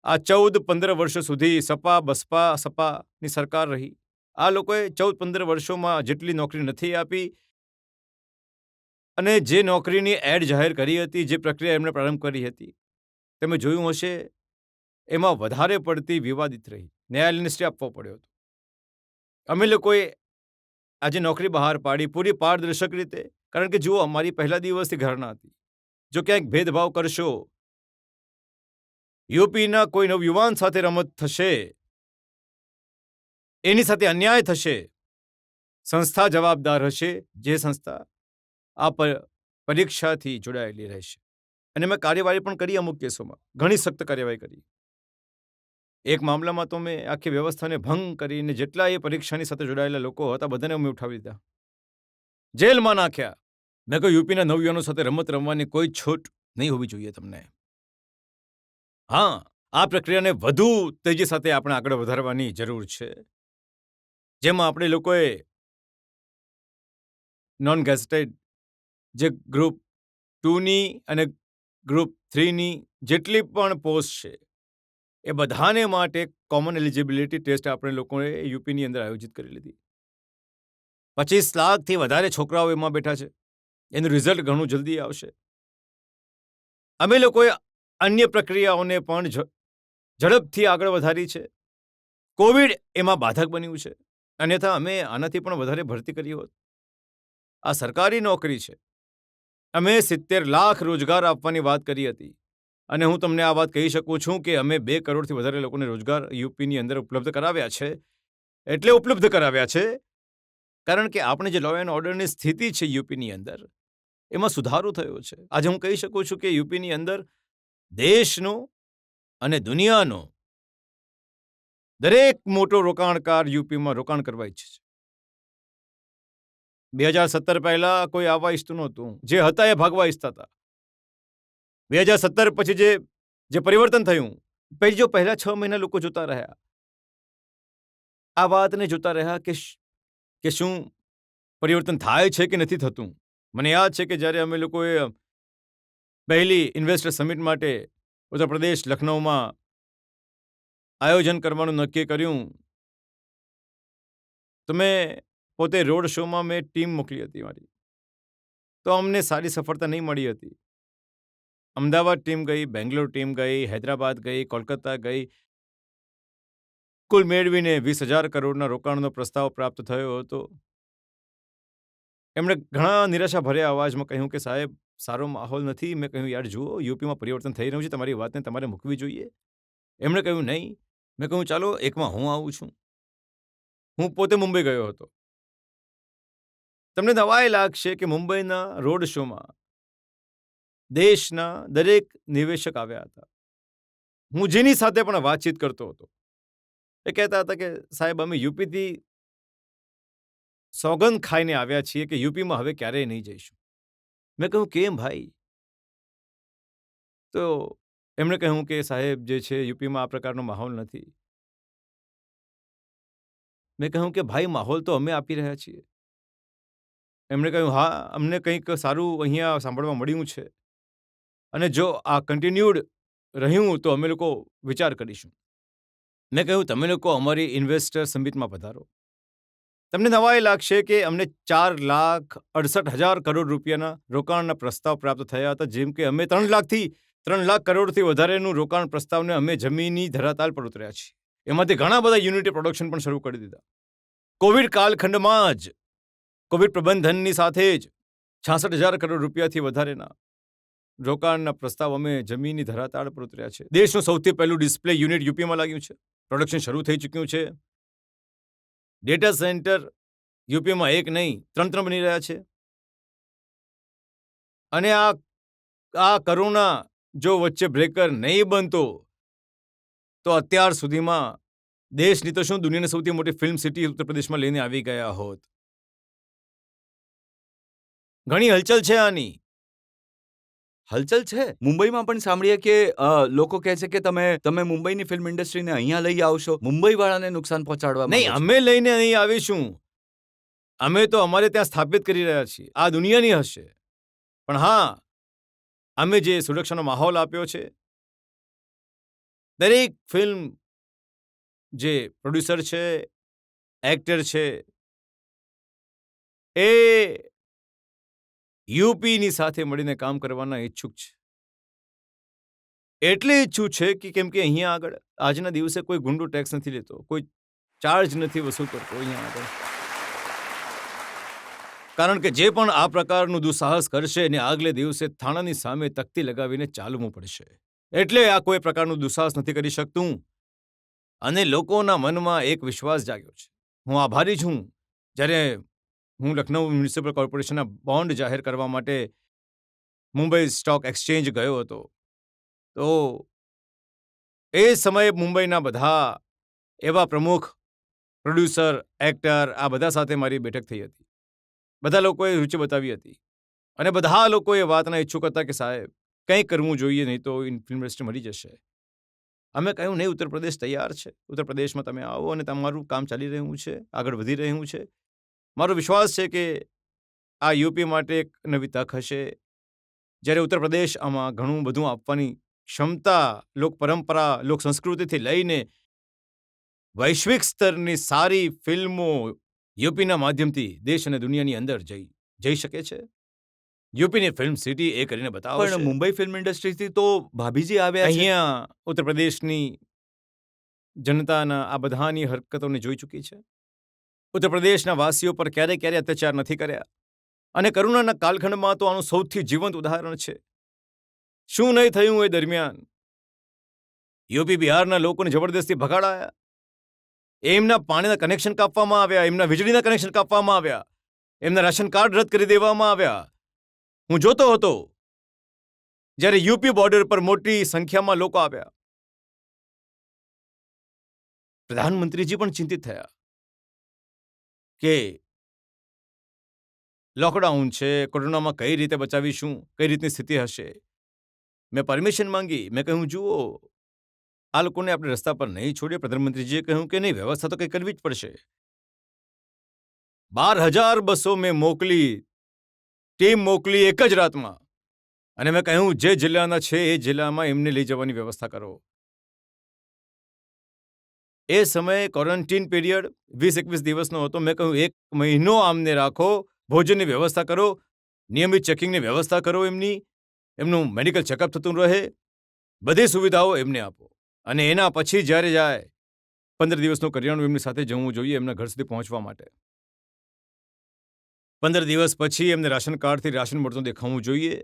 આ 14-15 વર્ષો સુધી સપા બસપા સપાની સરકાર રહી. આ લોકોએ 14-15 વર્ષોમાં જેટલી નોકરી નથી આપી અને જે નોકરીની એડ જાહેર કરી હતી, જે પ્રક્રિયા એમણે પ્રારંભ કરી હતી, તમે જોયું હશે એમાં વધારે પડતી વિવાદિત રહી. ન્યાયાલયને સ્ટે આપવો પડ્યો હતો. અમે લોકોએ આજે નોકરી બહાર પાડી પૂરી પારદર્શક રીતે, કારણ કે જુઓ, અમારી પહેલા દિવસથી ધારણા હતી જો ક્યાંક ભેદભાવ કરશો, યુપીના કોઈ નવયુવાન સાથે રમત થશે, એની સાથે અન્યાય થશે, સંસ્થા જવાબદાર હશે. જે સંસ્થા આ પરીક્ષાથી જોડાયેલી રહેશે. અને મેં કાર્યવાહી પણ કરી. અમુક કેસોમાં ઘણી સખ્ત કાર્યવાહી કરી. એક મામલામાં તો મેં આખી વ્યવસ્થાને ભંગ કરીને જેટલા એ પરીક્ષાની સાથે જોડાયેલા લોકો હતા બધાને અમે ઉઠાવી દીધા, જેલમાં નાખ્યા. મેં કહ્યું યુપીના નવયુવાનો સાથે રમત રમવાની કોઈ છૂટ નહીં હોવી જોઈએ તમને. હા, આ પ્રક્રિયાને વધુ તેજી સાથે આપણે આગળ વધારવાની જરૂર છે, જેમાં આપણે લોકોએ નોન ગેઝેટેડ જે ગ્રુપ 2ની અને ગ્રુપ 3ની જેટલી પણ પોસ્ટ છે એ બધાને માટે કોમન એલિજિબિલિટી ટેસ્ટ આપણે લોકોએ યુપીની અંદર આયોજિત કરી લીધી. 25 લાખથી વધારે છોકરાઓ એમાં બેઠા છે. એનું રિઝલ્ટ ઘણું જલ્દી આવશે. અમે લોકોએ અન્ય પ્રક્રિયાઓને પણ ઝડપથી આગળ વધારી છે. કોવિડ એમાં બાધક બન્યું છે. અન્યથા અમે આનાથી પણ વધારે ભરતી કરી હોત. આ સરકારી નોકરી છે. અમે 70 લાખ રોજગાર આપવાની વાત કરી હતી અને હું તમને આ વાત કહી શકું છું કે અમે 2 કરોડથી વધારે લોકોને રોજગાર યુપીની અંદર ઉપલબ્ધ કરાવ્યા છે. એટલે ઉપલબ્ધ કરાવ્યા છે કારણ કે આપણે જે લો એન્ડ ઓર્ડરની સ્થિતિ છે યુપીની અંદર એમાં સુધારો થયો છે. આજે હું કહી શકું છું કે યુપીની અંદર દેશનો અને દુનિયાનો દરેક મોટો રોકાણકાર યુપીમાં રોકાણ કરવા ઈચ્છે છે. 2017 પહેલા કોઈ આવવા ઈચ્છતું નહોતું. જે હતા એ ભાગવા ઈચ્છતા હતા. 2017 પછી જે પરિવર્તન થયું, પહેલા 6 મહિના લોકો જોતા રહ્યા. આ વાતને જોતા રહ્યા કે શું પરિવર્તન થાય છે કે નથી થતું. મને યાદ છે કે જ્યારે અમે લોકોએ પહેલી ઇન્વેસ્ટર સમિટ માટે ઉત્તર પ્રદેશ લખનૌમાં આયોજન કરવાનું નક્કી કર્યું તો મેં પોતે રોડ શોમાં મેં ટીમ મોકલી હતી મારી. તો અમને સારી સફળતા નહીં મળી હતી. અમદાવાદ ટીમ ગઈ, બેંગ્લોર ટીમ ગઈ, હૈદરાબાદ ગઈ, કોલકાતા ગઈ. કુલ મેળવીને 20,000 કરોડના રોકાણનો પ્રસ્તાવ પ્રાપ્ત થયો હતો. એમણે ઘણા નિરાશાભર્યા અવાજમાં કહ્યું કે સાહેબ સારો માહોલ નથી. મેં કહ્યું યાર જુઓ યુપીમાં પરિવર્તન થઈ રહ્યું છે, તમારી વાતને તમારે મૂકવી જોઈએ. એમણે કહ્યું નહીં. મેં કહ્યું ચાલો એકમાં હું આવું છું. હું પોતે મુંબઈ ગયો હતો. તમને નવાઈ લાગશે કે મુંબઈના રોડ શોમાં દેશના દરેક નિવેશક આવ્યા હતા. હું જેની સાથે પણ વાતચીત કરતો હતો એ કહેતા હતા કે સાહેબ અમે યુપીથી સોગંદ ખાઈને આવ્યા છીએ કે યુપીમાં હવે ક્યારેય નહીં જઈશું. મેં કહ્યું કેમ ભાઈ? તો એમણે કહ્યું કે સાહેબ જે છે યુપીમાં આ પ્રકારનો માહોલ નથી. મેં કહ્યું કે ભાઈ માહોલ તો અમે આપી રહ્યા છીએ. એમણે કહ્યું હા અમને કંઈક સારું અહીંયા સાંભળવા મળ્યું છે અને જો આ કન્ટિન્યુડ રહ્યું તો અમે લોકો વિચાર કરીશું. મેં કહ્યું તમે લોકો અમારી ઇન્વેસ્ટર સમિટમાં પધારો. તમને નવાઈ લાગશે કે અમને 4,68,000 કરોડ રૂપિયાના રોકાણના પ્રસ્તાવ પ્રાપ્ત થયા હતા, જેમ કે અમે 3 લાખ કરોડથી વધારેનું રોકાણ પ્રસ્તાવને અમે જમીની ધરાતલ પર ઉતર્યા છીએ. એમાંથી ઘણા બધા યુનિટી પ્રોડક્શન પણ શરૂ કરી દીધા. કોવિડ કાલખંડમાં જ કોવિડ પ્રબંધનની સાથે જ 66,000 કરોડ રૂપિયાથી વધારેના રોકાણના પ્રસ્તાવ અમે જમીનની ધરાતળ પર ઉતર્યા છે. દેશનું સૌથી પહેલું ડિસ્પ્લે યુનિટ યુપીમાં લાગ્યું છે. પ્રોડક્શન શરૂ થઈ ચૂક્યું છે. ડેટા સેન્ટર યુપીમાં એક નહીં 3 બની રહ્યા છે. અને આ કોરોના જો વચ્ચે બ્રેકર નહીં બનતો તો અત્યાર સુધીમાં દેશની તો શું દુનિયાની સૌથી મોટી ફિલ્મ સિટી ઉત્તર પ્રદેશમાં લઈને આવી ગયા હોત. ઘણી હલચલ છે આની. હલચલ છે. મુંબઈમાં પણ સાંભળીએ કે લોકો કહે છે કે તમે મુંબઈની ફિલ્મ ઇન્ડસ્ટ્રીને અહીંયા લઈ આવશો. મુંબઈવાળાને નુકસાન પહોંચાડવા નહીં, અમે લઈને અહીં આવીશું. અમે તો અમારે ત્યાં સ્થાપિત કરી રહ્યા છીએ. આ દુનિયાની હશે. પણ હા, અમે જે સુરક્ષાનો માહોલ આપ્યો છે, દરેક ફિલ્મ જે પ્રોડ્યુસર છે, એક્ટર છે, એ યુપીની સાથે મળીને કામ કરવાના ઈચ્છુક છે. એટલે ઈચ્છું છે કે કેમ કે અહીંયા આગળ આજના દિવસે કોઈ ગુંડો ટેક્સ નથી લેતો, કોઈ ચાર્જ નથી વસૂલ કરતો અહીંયા આગળ. કારણ કે જે પણ આ પ્રકારનું દુસ્સાહસ કરશે એને આગલે દિવસે થાણાની સામે તકતી લગાવીને ચાલવું પડશે. એટલે આ કોઈ પ્રકારનું દુસ્સાહસ નથી કરી શકતું. અને લોકોના મનમાં એક વિશ્વાસ જાગ્યો છે. હું આભારી છું. જ્યારે હું લખનૌ મ્યુનિસિપલ કોર્પોરેશનના બોન્ડ જાહેર કરવા માટે મુંબઈ સ્ટોક એક્સચેન્જ ગયો હતો, તો એ સમયે મુંબઈના બધા એવા પ્રમુખ પ્રોડ્યુસર, એક્ટર આ બધા સાથે મારી બેઠક થઈ હતી. બધા લોકોએ રુચિ બતાવી હતી અને બધા લોકો એ વાતના ઈચ્છુક હતા કે સાહેબ કંઈ કરવું જોઈએ, નહીં તો ફિલ્મ ઇન્ડસ્ટ્રી મરી જશે. અમે કહ્યું નહીં, ઉત્તર પ્રદેશ તૈયાર છે. ઉત્તર પ્રદેશમાં તમે આવો અને તમારું કામ ચાલી રહ્યું છે, આગળ વધી રહ્યું છે. મારો વિશ્વાસ છે કે આ યુપી માટે એક નવી તક હશે. જ્યારે ઉત્તર પ્રદેશ આમાં ઘણું બધું આપવાની ક્ષમતા, લોક પરંપરા, લોક સંસ્કૃતિથી લઈને વૈશ્વિક સ્તરની સારી ફિલ્મો યુપીના માધ્યમથી દેશ અને દુનિયાની અંદર જઈ શકે છે. યુપીની ફિલ્મ સિટી એ કરીને બતાવશે. પણ મુંબઈ ફિલ્મ ઇન્ડસ્ટ્રીથી તો ભાભીજી આવ્યા છે. અહીંયા ઉત્તર પ્રદેશની જનતાના આ બધાની હરકતોને જોઈ ચૂકી છે. ઉત્તર પ્રદેશના વાસીઓ પર ક્યારે અત્યાચાર નથી કર્યા. અને કરુણાના કાલખંડમાં તો આનું સૌથી જીવંત ઉદાહરણ છે. શું નહીં થયું એ દરમિયાન યુપી બિહારના લોકોને જબરદસ્તી ભગાડાયા. એમના પાણીના કનેક્શન કાપવામાં આવ્યા, એમના વીજળીના કનેક્શન કાપવામાં આવ્યા, એમના રાશન કાર્ડ રદ કરી દેવામાં આવ્યા. હું જોતો હતો જ્યારે યુપી બોર્ડર પર મોટી સંખ્યામાં લોકો આવ્યા. પ્રધાનમંત્રીજી પણ ચિંતિત થયા કે લોકડાઉન છે, કોરોનામાં કઈ રીતે બચાવીશું, કઈ રીતની સ્થિતિ હશે. મેં પરમિશન માંગી. મેં કહ્યું, જુઓ, આ લોકોને આપણે રસ્તા પર નહીં છોડીએ. પ્રધાનમંત્રીજીએ કહ્યું કે નહીં, વ્યવસ્થા તો કંઈ કરવી જ પડશે. 12,000 બસો મેં મોકલી, ટીમ મોકલી એક જ રાતમાં. અને મેં કહ્યું, જે જિલ્લાના છે એ જિલ્લામાં એમને લઈ જવાની વ્યવસ્થા કરો. એ સમયે ક્વોરન્ટીન પીરિયડ 20-21 દિવસનો હતો. મેં કહ્યું, 1 મહિનો આમને રાખો, ભોજનની વ્યવસ્થા કરો, નિયમિત ચેકિંગની વ્યવસ્થા કરો, એમનું મેડિકલ ચેકઅપ થતું રહે, બધી સુવિધાઓ એમને આપો. અને એના પછી જ્યારે જાય 15 દિવસનું કરિયાણું એમની સાથે જવું જોઈએ એમના ઘર સુધી પહોંચવા માટે. 15 દિવસ પછી એમને રાશન કાર્ડથી રાશન મળતું દેખાવું જોઈએ.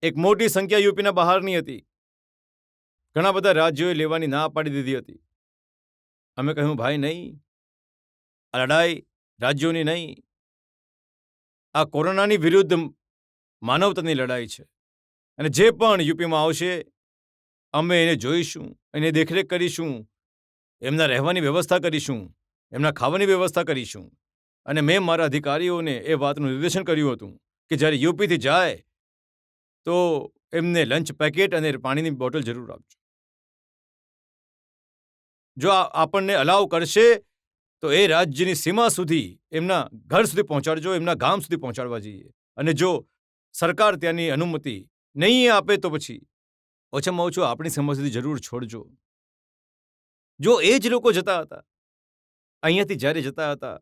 એક મોટી સંખ્યા યુપીના બહારની હતી. ઘણા બધા રાજ્યોએ લેવાની ના પાડી દીધી હતી. અમે કહ્યું, ભાઈ નહીં, આ લડાઈ રાજ્યોની નહીં, આ કોરોનાની વિરુદ્ધ માનવતાની લડાઈ છે. અને જે પણ યુપીમાં આવશે અમે એને જોઈશું, એને દેખરેખ કરીશું, એમના રહેવાની વ્યવસ્થા કરીશું, એમના ખાવાની વ્યવસ્થા કરીશું. અને મેં મારા અધિકારીઓને એ વાતનું નિર્દેશન કર્યું હતું કે જ્યારે યુપીથી જાય તો એમને લંચ પેકેટ અને પાણીની બોટલ જરૂર આપજો. જો આપણને અલાવ કરશે તો એ રાજ્યની સીમા સુધી, એમના ઘર સુધી પહોંચાડજો, એમના ગામ સુધી પહોંચાડવા જઈએ. અને જો સરકાર ત્યાંની અનુમતિ નહીં આપે તો પછી ઓછામાં ઓછું આપણી સીમા સુધી જરૂર છોડજો. જો એ જ લોકો જતા હતા, અહીંયાથી જ્યારે જતા હતા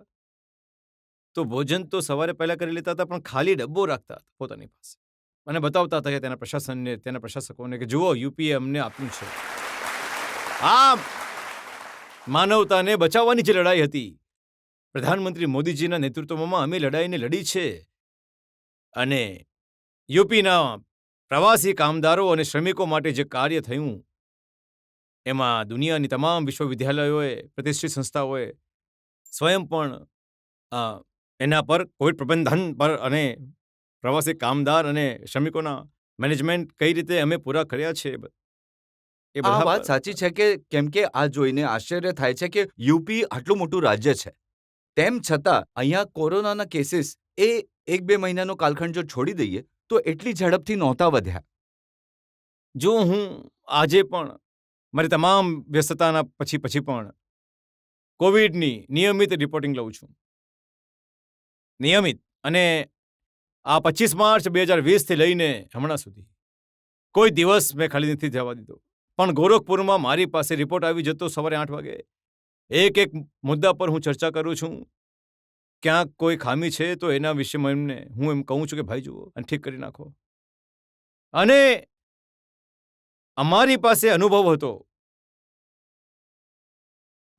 તો ભોજન તો સવારે પહેલા કરી લેતા હતા, પણ ખાલી ડબ્બો રાખતા હતા પોતાની પાસે અને બતાવતા હતા કે તેના પ્રશાસનને, તેના પ્રશાસકોને કે જુઓ, યુપીએ અમને આપ્યું છે. આ માનવતાને બચાવવાની જે લડાઈ હતી, પ્રધાનમંત્રી મોદીજીના નેતૃત્વમાં અમે લડાઈને લડી છે. અને યુપીના પ્રવાસી કામદારો અને શ્રમિકો માટે જે કાર્ય થયું એમાં દુનિયાની તમામ વિશ્વવિદ્યાલયોએ, પ્રતિષ્ઠિત સંસ્થાઓએ સ્વયં પણ એના પર કોવિડ પ્રબંધન પર અને પ્રવાસી કામદાર અને શ્રમિકોના મેનેજમેન્ટ કઈ રીતે અમે પૂરા કર્યા છે. આ વાત સાચી છે કે કેમ કે આ જોઈને આશ્ચર્ય થાય છે કે યુપી આટલું મોટું રાજ્ય છે, તેમ છતાં અહીંયા કોરોનાના કેસીસ એ 1-2 મહિનાનો કાલખંડ જો છોડી દઈએ તો એટલી ઝડપથી નહોતા વધ્યા. જો હું આજે પણ મારી તમામ વ્યસ્તતાના પછી પણ કોવિડની નિયમિત રિપોર્ટિંગ લઉં છું, નિયમિત. અને આ 25 માર્ચ 2020થી લઈને હમણાં સુધી કોઈ દિવસ મેં ખાલી નથી જવા દીધો. પણ ગોરખપુરમાં મારી પાસે રિપોર્ટ આવી જતો સવારે 8 વાગે. એક મુદ્દા પર હું ચર્ચા કરું છું. ક્યાંક કોઈ ખામી છે તો એના વિશે હું એમ કહું છું કે ભાઈ જુઓ અને ઠીક કરી નાખો. અને અમારી પાસે અનુભવ હતો.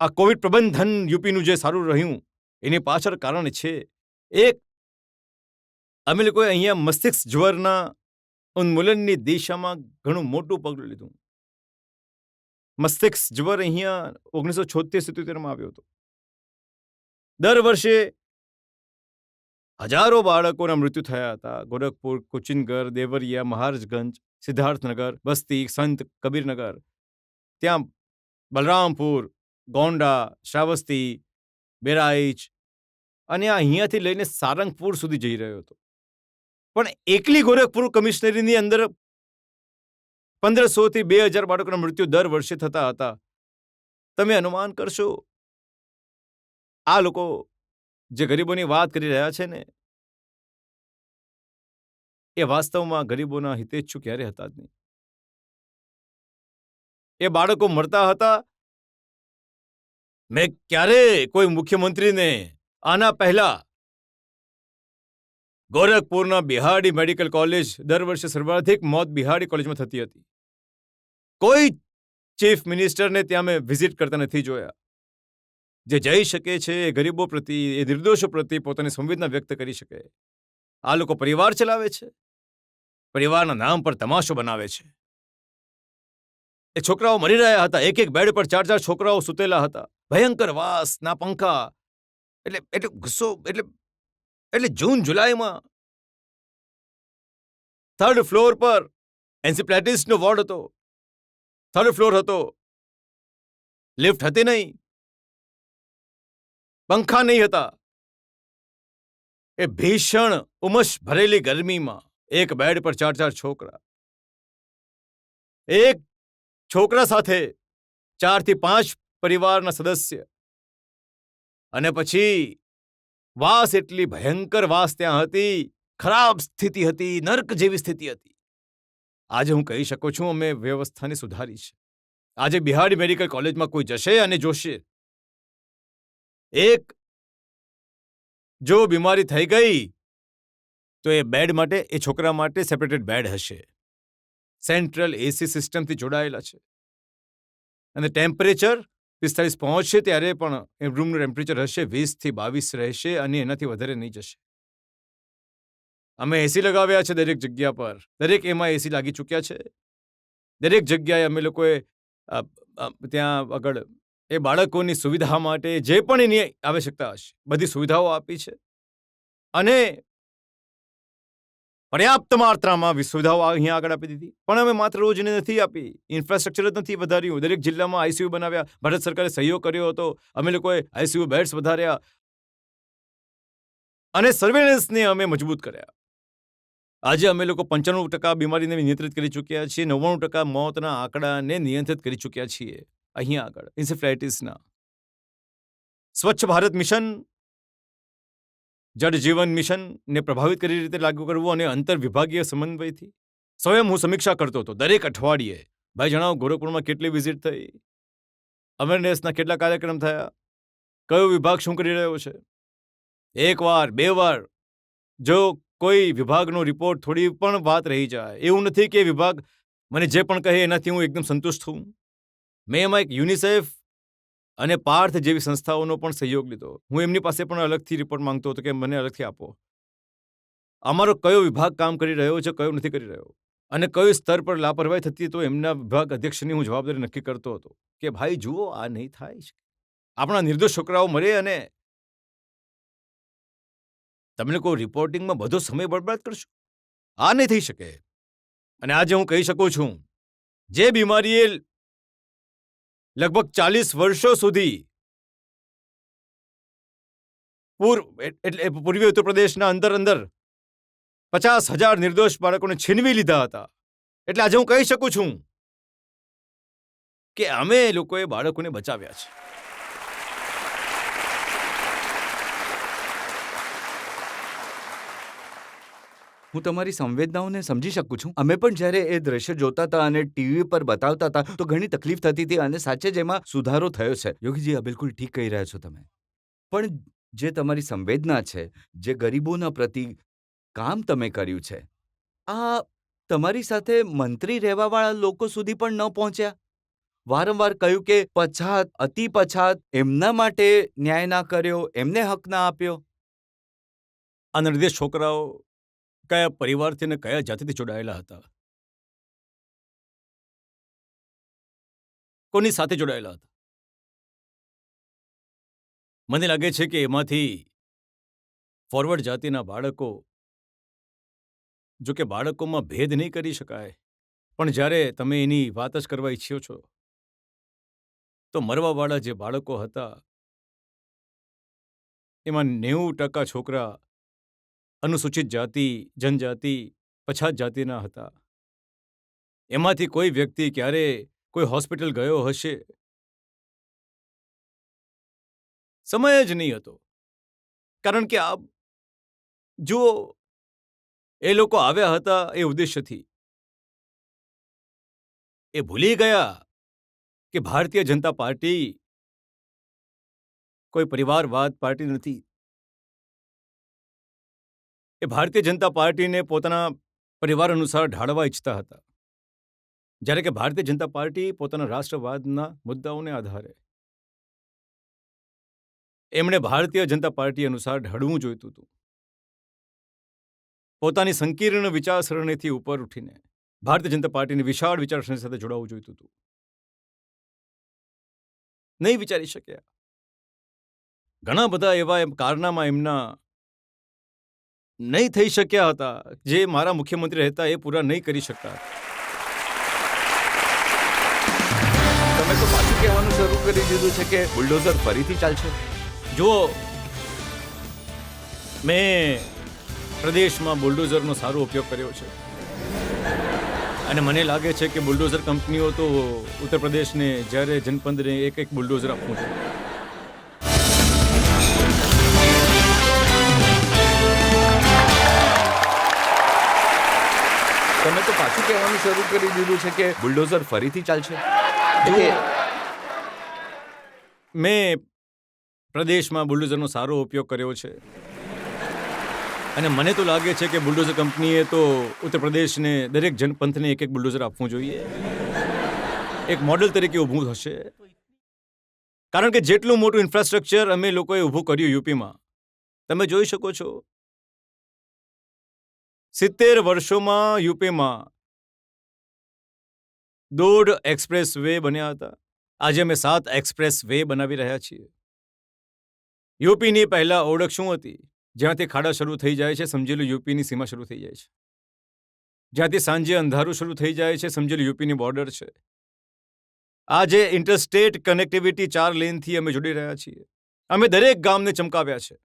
આ કોવિડ પ્રબંધન યુપીનું જે સારું રહ્યું એની પાછળ કારણ છે, એક, અમે લોકોએ અહીંયા મસ્તિષ્ક જ્વરના ઉન્મૂલનની દિશામાં ઘણું મોટું પગલું લીધું. મસ્તિષ્ક જ્વર અહીંયા 1976-77માં આવ્યો હતો. દર વર્ષે હજારો બાળકોના મૃત્યુ થયા હતા. ગોરખપુર, કુચિનગર, દેવરિયા, મહારાજગંજ, સિદ્ધાર્થનગર, બસ્તી, સંત કબીરનગર, ત્યાં બલરામપુર, ગોંડા, શ્રાવસ્તી, બેરાઈચ અને અહીંયાથી લઈને સારંગપુર સુધી જઈ રહ્યો હતો. પણ એકલી ગોરખપુર કમિશનરીની અંદર 1500થી 2000 બાળકોના મૃત્યુ દર વર્ષે થતા હતા. તમે અનુમાન કરશો આ લોકો જે ગરીબોની વાત કરી રહ્યા છે ને, એ વાસ્તવમાં ગરીબોના હિતેચ્છુ ક્યારે હતા જ નહીં. એ બાળકો મરતા હતા. મેં ક્યારે કોઈ મુખ્યમંત્રીને આના પહેલા ગોરખપુરના બિહાડી મેડિકલ કોલેજ દર વર્ષે સર્વાધિક મોત બિહાડી કોલેજમાં થતી હતી. કોઈ ચીફ મિનિસ્ટરને ત્યાં મેં વિઝિટ કરતા નથી જોયા. જે જઈ શકે છે એ ગરીબો પ્રત્યે, એ નિર્દોષો પ્રત્યે પોતાની સંવેદના વ્યક્ત કરી શકે. આ લોકો પરિવાર ચલાવે છે, પરિવારના નામ પર તમાશો બનાવે છે. એ છોકરાઓ મરી રહ્યા હતા. એક બેડ પર 4 છોકરાઓ સૂતેલા હતા. ભયંકર વાસ ના પંખા. એટલે ગુસ્સો એટલે જૂન જુલાઈમાં 3rd ફ્લોર પર એન્સિપ્લેટિસનો વોર્ડ હતો. 3rd ફ્લોર હતો. લિફ્ટ હતી નહીં, પંખા નહીં હતા. એ ભીષણ ઉમસ ભરેલી ગરમીમાં એક બેડ પર 4 છોકરા. એક છોકરા સાથે 4 થી 5 પરિવારના સદસ્ય. અને પછી વાસ, એટલી ભયંકર વાસ ત્યાં હતી. ખરાબ સ્થિતિ હતી, નર્ક જેવી સ્થિતિ હતી. આજે હું કહી શકું છું અમે વ્યવસ્થાને સુધારી છે. આજે બિહાડી મેડિકલ કોલેજમાં કોઈ જશે અને જોશે, એક જો બીમારી થઈ ગઈ તો એ બેડ માટે, એ છોકરા માટે સેપરેટેડ બેડ હશે. સેન્ટ્રલ એસી સિસ્ટમથી જોડાયેલા છે. અને ટેમ્પરેચર 45 પહોંચશે ત્યારે પણ એ રૂમનું ટેમ્પરેચર હશે 20 થી 22 રહેશે અને એનાથી વધારે નહીં જશે. અમે એસી લગાવ્યા છે દરેક જગ્યા પર. દરેક એમાં એસી લાગી ચૂક્યા છે. દરેક જગ્યાએ અમે લોકોએ ત્યાં આગળ એ બાળકોની સુવિધા માટે જે પણ એની આવશ્યકતા હશે બધી સુવિધાઓ આપી છે. અને પર્યાપ્ત માત્રામાં સુવિધાઓ અહીંયા આગળ આપી દીધી. પણ અમે માત્ર રોજને નથી આપી, ઇન્ફ્રાસ્ટ્રક્ચર જ નથી વધાર્યું. દરેક જિલ્લામાં આઈસીયુ બનાવ્યા. ભારત સરકારે સહયોગ કર્યો હતો. અમે લોકોએ આઈસીયુ બેડ્સ વધાર્યા અને સર્વેલન્સને અમે મજબૂત કર્યા. આજે અમે લોકો 95% બીમારીને નિયંત્રિત કરી ચૂક્યા છીએ. 99% મોતના આંકડાને નિયંત્રિત કરી ચૂક્યા છીએ અહીંયા આગળ ઇન્સેફ્લાઇટિસના. સ્વચ્છ ભારત મિશન, જળ જીવન મિશનને પ્રભાવિત કરી રીતે લાગુ કરવું અને અંતર વિભાગીય સમન્વયથી. સ્વયં હું સમીક્ષા કરતો હતો દરેક અઠવાડિયે. ભાઈ જણાવો, ગોરખપુરમાં કેટલી વિઝિટ થઈ, અવેરનેસના કેટલા કાર્યક્રમ થયા, કયો વિભાગ શું કરી રહ્યો છે. 1 વાર 2 વાર જો કોઈ વિભાગનો રિપોર્ટ થોડી પણ વાત રહી જાય, એવું નથી કે વિભાગ મને જે પણ કહે એનાથી હું એકદમ સંતુષ્ટ છું. મેં એમાં એક યુનિસેફ અને પાર્થ જેવી સંસ્થાઓનો પણ સહયોગ લીધો. હું એમની પાસે પણ અલગથી રિપોર્ટ માંગતો હતો કે મને અલગથી આપો. અમારો કયો વિભાગ કામ કરી રહ્યો છે, કયો નથી કરી રહ્યો, અને કયો સ્તર પર લાપરવાહી થતી, તો એમના વિભાગ અધ્યક્ષની હું જવાબદારી નક્કી કરતો હતો કે ભાઈ જુઓ, આ નહીં થાય. આપણા નિર્દોષ છોકરાઓ મરે અને તમે લોકો રિપોર્ટિંગમાં બધો સમય બરબાદ કરશો. આ નહીં થઈ શકે. અને આજે હું કહી શકું છું, જે બીમારીએ લગભગ 40 વર્ષો સુધી પૂર્વી ઉત્તર પ્રદેશના અંદર 50,000 નિર્દોષ બાળકોને છીનવી લીધા હતા. એટલે આજે હું કહી શકું છું કે અમે લોકોએ બાળકોને બચાવ્યા છે. હું તમારી સંવેદનાઓને સમજી શકું છું. અમે પણ જ્યારે એ દ્રશ્ય જોતા હતા અને ટીવી પર બતાવતા હતા તો ઘણી તકલીફ થતી હતી અને સાચે જ એમાં સુધારો થયો છે. યોગીજી, આ બિલકુલ ઠીક કહી રહ્યા છો તમે. પણ જે તમારી સંવેદના છે, જે ગરીબોના પ્રતિ કામ તમે કર્યું છે, આ તમારી સાથે મંત્રી રહેવાવાળા લોકો સુધી પણ ન પહોંચ્યા? વારંવાર કહ્યું કે પછાત, અતિ પછાત, એમના માટે ન્યાય ના કર્યો, એમને હક ના આપ્યો. આ નિર્દોષ છોકરાઓ કયા પરિવારથી અને કયા જાતિથી જોડાયેલા હતા, કોની સાથે જોડાયેલા હતા? મને લાગે છે કે એમાંથી ફોરવર્ડ જાતિના બાળકો, જો કે બાળકોમાં ભેદ નહીં કરી શકાય, પણ જ્યારે તમે એની વાત જ કરવા ઈચ્છો છો તો મરવાવાળા જે બાળકો હતા એમાં 90% છોકરા અનુસૂચિત જાતિ, જનજાતિ, પછાત જાતિના હતા. એમાંથી કોઈ વ્યક્તિ ક્યારે કોઈ હોસ્પિટલ ગયો હશે? સમય જ નહીં હતો. કારણ કે આ જુઓ, એ લોકો આવ્યા હતા એ ઉદ્દેશ્યથી. એ ભૂલી ગયા કે ભારતીય જનતા પાર્ટી કોઈ પરિવારવાદ પાર્ટી નથી. એ ભારતીય જનતા પાર્ટીને પોતાના પરિવાર અનુસાર ઢાળવા ઈચ્છતા હતા, જ્યારે કે ભારતીય જનતા પાર્ટી પોતાના રાષ્ટ્રવાદના મુદ્દાઓને આધારે એમણે ભારતીય જનતા પાર્ટી અનુસાર ઢળવું જોઈતું હતું. પોતાની સંકીર્ણ વિચારસરણીથી ઉપર ઉઠીને ભારતીય જનતા પાર્ટીની વિશાળ વિચારસરણી સાથે જોડાવવું જોઈતું હતું. નહીં વિચારી શક્યા. ઘણા બધા એવા કારનામા એમના નહીં થઈ શક્યા હતા, જે મારા મુખ્યમંત્રી હતા એ પૂરા નહીં કરી શકતા. તમે તો પાછું કહેવાનું શરૂ કરી દીધું છે કે બુલડોઝર ફરીથી ચાલશે. જુઓ, મેં પ્રદેશમાં બુલડોઝરનો સારો ઉપયોગ કર્યો છે અને મને લાગે છે કે બુલડોઝર કંપનીઓ તો ઉત્તર પ્રદેશને જ્યારે જનપદને એક એક બુલડોઝર આપવું છે. તમે તો પાછું કહેવાનું શરૂ કરી દીધું છે કે બુલડોઝર ફરીથી ચાલશે. મેં પ્રદેશમાં બુલડોઝરનો સારો ઉપયોગ કર્યો છે અને મને તો લાગે છે કે બુલડોઝર કંપનીએ તો ઉત્તર પ્રદેશને દરેક જનપંથને એક એક બુલડોઝર આપવું જોઈએ. એક મોડેલ તરીકે ઊભું થશે, કારણ કે જેટલું મોટું ઇન્ફ્રાસ્ટ્રક્ચર અમે લોકોએ ઊભું કર્યું યુપીમાં, તમે જોઈ શકો છો. 70 વર્ષોમાં યુપીમાં 1.5 એક્સપ્રેસ વે બન્યા હતા. આજે અમે 7 એક્સપ્રેસ વે બનાવી રહ્યા છીએ. યુપીની પહેલા ઓળખ શું હતી? જ્યાંથી ખાડા શરૂ થઈ જાય છે, સમજેલું યુપીની સીમા શરૂ થઈ જાય છે. જ્યાંથી સાંજે અંધારું શરૂ થઈ જાય છે, સમજેલું યુપીની બોર્ડર છે. આજે ઇન્ટરસ્ટેટ કનેક્ટિવિટી 4 લેનથી અમે જોડી રહ્યા છીએ. અમે દરેક ગામને ચમકાવ્યા છે,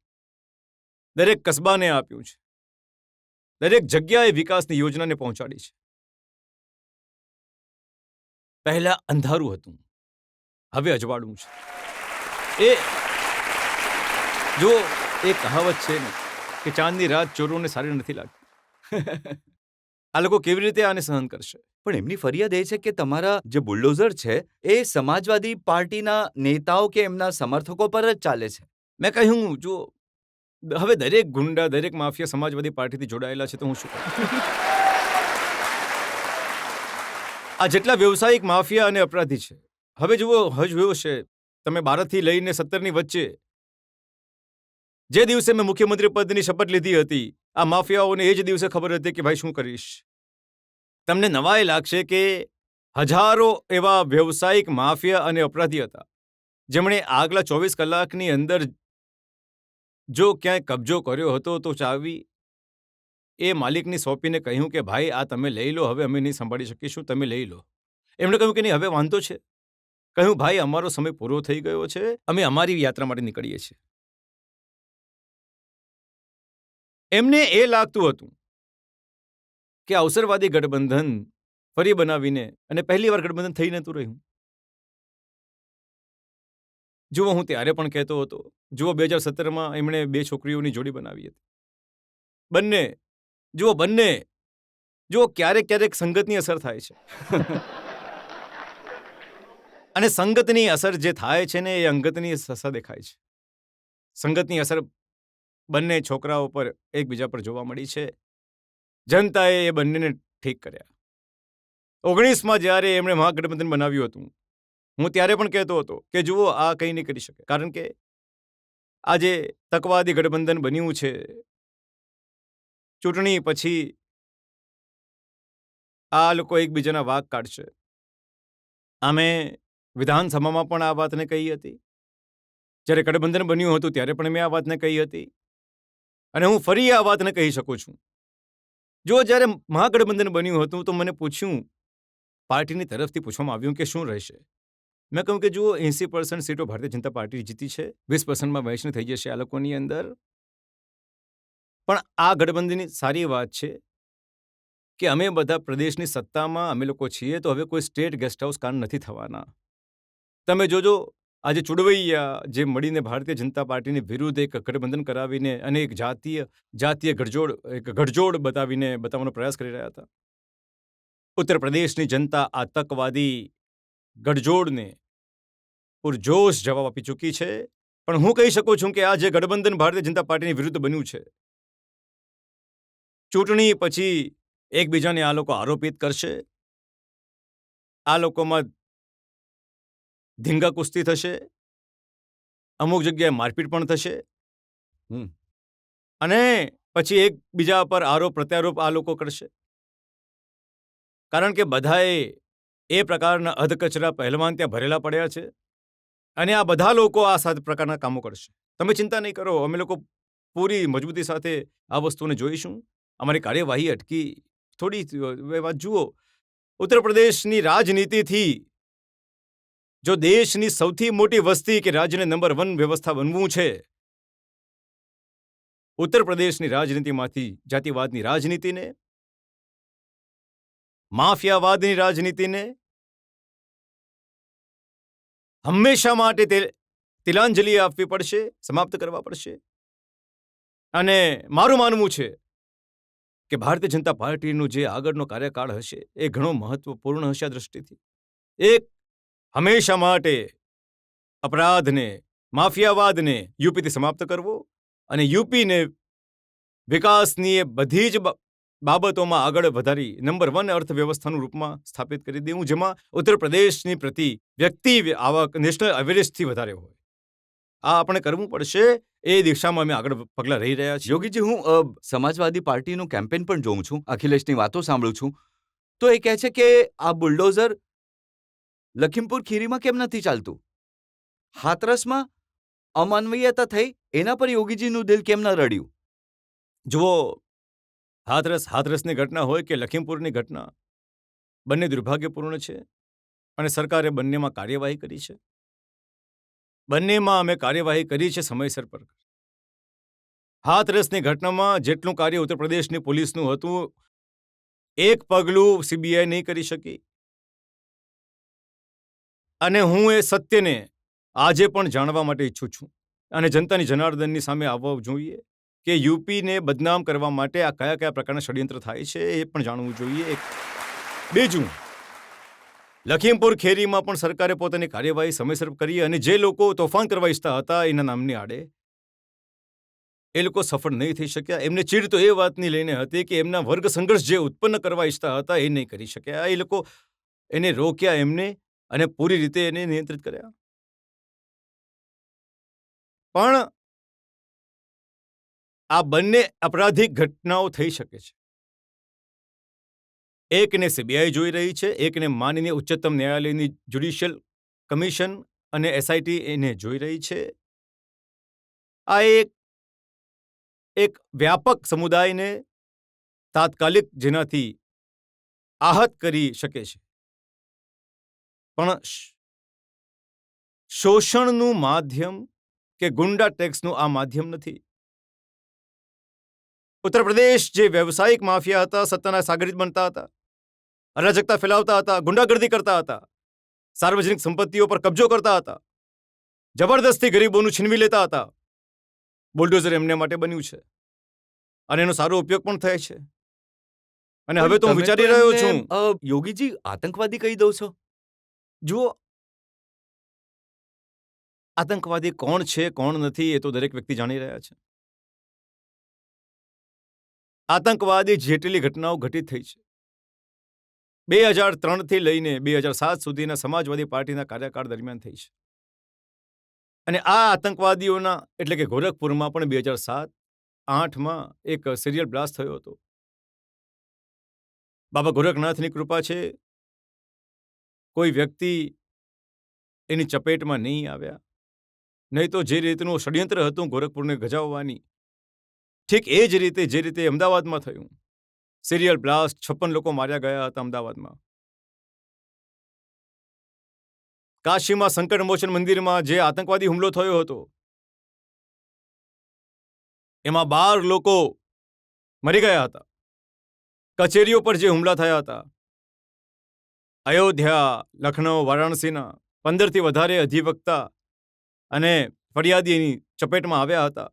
દરેક કસ્બાને આપ્યું છે, દરેક જગ્યાએ વિકાસની યોજનાને પહોંચાડી છે. પહેલા અંધારું હતું, હવે અજવાળું છે. એ જો એ કહાવત છે ને કે ચાંદની રાત ચોરોને સારી નથી લાગતી. આ લોકો કેવી રીતે આને સહન કરશે? પણ એમની ફરિયાદ એ છે કે તમારા જે બુલડોઝર છે એ સમાજવાદી પાર્ટીના નેતાઓ કે એમના સમર્થકો પર જ ચાલે છે. મેં કહ્યું, જો હવે દરેક ગુંડા, દરેક માફિયા સમાજવાદી પાર્ટીથી જોડાયેલા છે, તો હું શું કરું? આ જેટલા વ્યવસાયિક માફિયા અને અપરાધી છે, હવે જુઓ, જોયો છે તમે 12થી લઈને 17ની વચ્ચે જે દિવસે મેં મુખ્યમંત્રી પદની શપથ લીધી હતી, આ માફિયાઓને એ જ દિવસે ખબર હતી કે ભાઈ શું કરીશ. તમને નવાઈ લાગશે કે હજારો એવા વ્યવસાયિક માફિયા અને અપરાધી હતા, જેમણે આગલા 24 કલાકની અંદર જો ક્યાંય કબજો કર્યો હતો તો ચાવી એ માલિકની સોંપીને કહ્યું કે ભાઈ આ તમે લઈ લો, હવે અમે નહીં સંભાળી શકીશું, તમે લઈ લો. એમણે કહ્યું કે નહીં, હવે વાંધો છે. કહ્યું ભાઈ અમારો સમય પૂરો થઈ ગયો છે, અમે અમારી યાત્રા માટે નીકળીએ છીએ. એમને એ લાગતું હતું કે અવસરવાદી ગઠબંધન ફરી બનાવીને, અને પહેલી વાર ગઠબંધન થઈ નતું રહ્યું. જુઓ, હું ત્યારે પણ કહેતો હતો, જુઓ 2017માં એમણે 2 છોકરીઓની જોડી બનાવી હતી. બંને જુઓ ક્યારેક ક્યારેક સંગતની અસર થાય છે. અને સંગતની અસર જે થાય છે ને, એ અંગતની અસર દેખાય છે. સંગતની અસર બંને છોકરાઓ પર એકબીજા પર જોવા મળી છે. જનતાએ એ બંનેને ઠીક કર્યા. 19માં જ્યારે એમણે મહાગઠબંધન બનાવ્યું હતું, હું ત્યારે પણ કહેતો હતો કે જુઓ આ કંઈ નહીં કરી શકે, કારણ કે આજે તકવાદી ગઠબંધન બન્યું છે. ચૂંટણી પછી આ લોકો એકબીજાના વાગ કાઢશે. અમે વિધાનસભામાં પણ આ વાતને કહી હતી, જ્યારે ગઠબંધન બન્યું હતું ત્યારે પણ મેં આ વાતને કહી હતી, અને હું ફરી આ વાતને કહી શકું છું. જો જ્યારે મહાગઠબંધન બન્યું હતું તો મને પૂછ્યું, પાર્ટીની તરફથી પૂછવામાં આવ્યું કે શું રહેશે. મેં કહ્યું કે જુઓ 80% સીટો ભારતીય જનતા પાર્ટી જીતી છે, 20%માં વહેંચણી થઈ જશે આ લોકોની અંદર. પણ આ ગઠબંધનની સારી વાત છે કે અમે બધા પ્રદેશની સત્તામાં અમે લોકો છીએ, તો હવે કોઈ સ્ટેટ ગેસ્ટ હાઉસ કાંડ નથી થવાના. તમે જોજો, આજે ચુડવૈયા જે મળીને ભારતીય જનતા પાર્ટીની વિરુદ્ધ એક ગઠબંધન કરાવીને અને એક જાતીય ગઠજોડ બતાવવાનો પ્રયાસ કરી રહ્યા હતા. ઉત્તર પ્રદેશની જનતા આતંકવાદી ગઠજોડને પૂરજોશ જવાબ આપી ચૂકી છે. પણ હું કહી શકું છું કે આ જે ગઠબંધન ભારતીય જનતા પાર્ટીની વિરુદ્ધ બન્યું છે, ચૂંટણી પછી એકબીજાને આ લોકો આરોપિત કરશે. આ લોકોમાં ધીંગા કુસ્તી થશે, અમુક જગ્યાએ મારપીટ પણ થશે. અને પછી એકબીજા પર આરોપ પ્રત્યારોપ આ લોકો કરશે. કારણ કે બધાએ એ પ્રકારના અધકચરા પહેલવાન ત્યાં ભરેલા પડ્યા છે અને આ બધા લોકો આ સાથે પ્રકારના કામો કરશે. તમે ચિંતા નહીં કરો, અમે લોકો પૂરી મજબૂતી સાથે આ વસ્તુને જોઈશું. અમારી કાર્યવાહી અટકી થોડી વાત જુઓ. ઉત્તર પ્રદેશની રાજનીતિથી જો દેશની સૌથી મોટી વસ્તી કે રાજ્યને નંબર 1 વ્યવસ્થા બનવું છે, ઉત્તર પ્રદેશની રાજનીતિમાંથી જાતિવાદની રાજનીતિને, માફિયાવાદની રાજનીતિને હંમેશા માટે તિલાંજલિ આપવી પડશે, સમાપ્ત કરવા પડશે. અને મારું માનવું છે કે ભારતીય જનતા પાર્ટીનું જે આગળનો કાર્યકાળ હશે એ ઘણો મહત્વપૂર્ણ હશે. આ દ્રષ્ટિથી એક હંમેશા માટે અપરાધને, માફિયાવાદને યુપીથી સમાપ્ત કરવો અને યુપીને વિકાસની એ બધી જ બાબતોમાં આગળ વધારી નંબર 1 અર્થવ્યવસ્થાનું રૂપમાં સ્થાપિત કરી દેવું, જેમાં ઉત્તર પ્રદેશની પ્રતિ વ્યક્તિ આવક નેશનલ એવરેજથી વધારે હોય. આ આપણે કરવું પડશે. એ દિશામાં અમે આગળ પગલાં રહી રહ્યા છીએ. યોગીજી, હું સમાજવાદી પાર્ટીનું કેમ્પેન પણ જોઉં છું, અખિલેશની વાતો સાંભળું છું, તો એ કહે છે કે આ બુલડોઝર લખીમપુર ખીરીમાં કેમ નથી ચાલતું? હાથરસમાં અમાનવીયતા થઈ, એના પર યોગીજીનું દિલ કેમ ન રડ્યું? જુઓ, હાથરસની ઘટના હોય કે લખીમપુરની ઘટના, બંને દુર્ભાગ્યપૂર્ણ છે અને સરકારે બંનેમાં કાર્યવાહી કરી છે. બંનેમાં અમે કાર્યવાહી કરી છે સમયસર પર. હાથરસની ઘટનામાં જેટલું કાર્ય ઉત્તર પ્રદેશની પોલીસનું હતું, એક પગલું સીબીઆઈ નહીં કરી શકી. અને હું એ સત્યને આજે પણ જાણવા માટે ઈચ્છું છું અને જનતાની જનાર્દનની સામે આવવા જોઈએ કે યુપીને બદનામ કરવા માટે આ કયા કયા પ્રકારના ષડયંત્ર થાય છે એ પણ જાણવું જોઈએ. બીજું, લખીમપુર ખેરીમાં પણ સરકારે પોતાની કાર્યવાહી સમયસર કરી અને જે લોકો તોફાન કરવા ઈચ્છતા હતા એના નામની આડે, એ લોકો સફળ નહીં થઈ શક્યા. એમને ચીડ તો એ વાતની લઈને હતી કે એમના વર્ગ સંઘર્ષ જે ઉત્પન્ન કરવા ઈચ્છતા હતા એ નહીં કરી શક્યા. એ લોકો એને રોક્યા એમને અને પૂરી રીતે એને નિયંત્રિત કર્યા. પણ આ બંને અપરાધિક ઘટનાઓ થઈ શકે છે. એકને સીબીઆઈ જોઈ રહી છે, એકને માનનીય ઉચ્ચતમ ન્યાયાલયની જ્યુડિશિયલ કમિશન અને એસઆઈટી એને જોઈ રહી છે. આ એક વ્યાપક સમુદાયને તાત્કાલિક જેનાથી આહત કરી શકે છે. પણ શોષણનું માધ્યમ કે ગુંડા ટેક્સનું આ માધ્યમ નથી. ઉત્તર પ્રદેશ જે વ્યવસાયિક માફિયા હતા, સત્તાના સાગરીત બનતા હતા, અરાજકતા ફેલાવતા હતા, ગુંડાગર્દી કરતા હતા, સાર્વજનિક સંપત્તિઓ પર કબજો કરતા હતા, જબરદસ્તી ગરીબોનું છીનવી લેતા હતા. બુલડોઝર એમને માટે બન્યું છે અને એનો સારો ઉપયોગ પણ થાય છે. અને હવે તો હું વિચારી રહ્યો છું. યોગીજી, આતંકવાદી કહી દો છો? જુઓ, આતંકવાદી કોણ છે કોણ નથી એ તો દરેક વ્યક્તિ જાણી રહ્યા છે. આતંકવાદી જેટલી ઘટનાઓ ઘટિત થઈ છે 2003થી લઈને 2007 સુધીના સમાજવાદી પાર્ટીના કાર્યકાળ દરમિયાન થઈ છે. અને આ આતંકવાદીઓના એટલે કે ગોરખપુરમાં પણ 2007-08માં એક સિરિયલ બ્લાસ્ટ થયો હતો. બાબા ગોરખનાથની કૃપા છે, કોઈ વ્યક્તિ એની ચપેટમાં નહીં આવ્યા. નહીં તો જે રીતનું ષડયંત્ર હતું ગોરખપુરને ગજાવવાની, ઠીક એ જ રીતે જે રીતે અમદાવાદમાં થયું સિરિયલ બ્લાસ્ટ, 56 લોકો માર્યા ગયા હતા અમદાવાદમાં. કાશીમાં સંકટ મોચન મંદિરમાં જે આતંકવાદી હુમલો થયો હતો એમાં 12 લોકો મરી ગયા હતા. કચેરીઓ પર જે હુમલા થયા હતા, અયોધ્યા, લખનૌ, વારાણસીના 15થી વધારે અધિવક્તા અને ફરિયાદી એની ચપેટમાં આવ્યા હતા.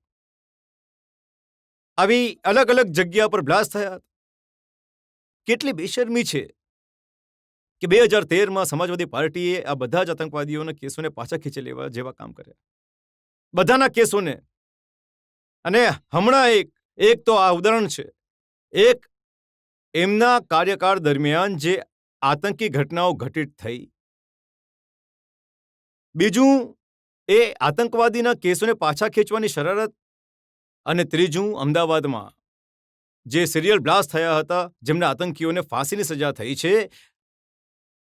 આવી અલગ અલગ જગ્યા પર બ્લાસ્ટ થયા. કેટલી બેશરમી છે કે 2013માં સમાજવાદી પાર્ટીએ આ બધા જ આતંકવાદીઓના કેસોને પાછા ખેંચી લેવા જેવા કામ કર્યા, બધાના કેસોને. અને હમણાં એક તો આ ઉદાહરણ છે, એક એમના કાર્યકાળ દરમિયાન જે આતંકી ઘટનાઓ ઘટિત થઈ, બીજું એ આતંકવાદીના કેસોને પાછા ખેંચવાની શરારત, અને ત્રીજું અમદાવાદમાં જે સિરિયલ બ્લાસ્ટ થયા હતા જેમના આતંકીઓને ફાંસીની સજા થઈ છે,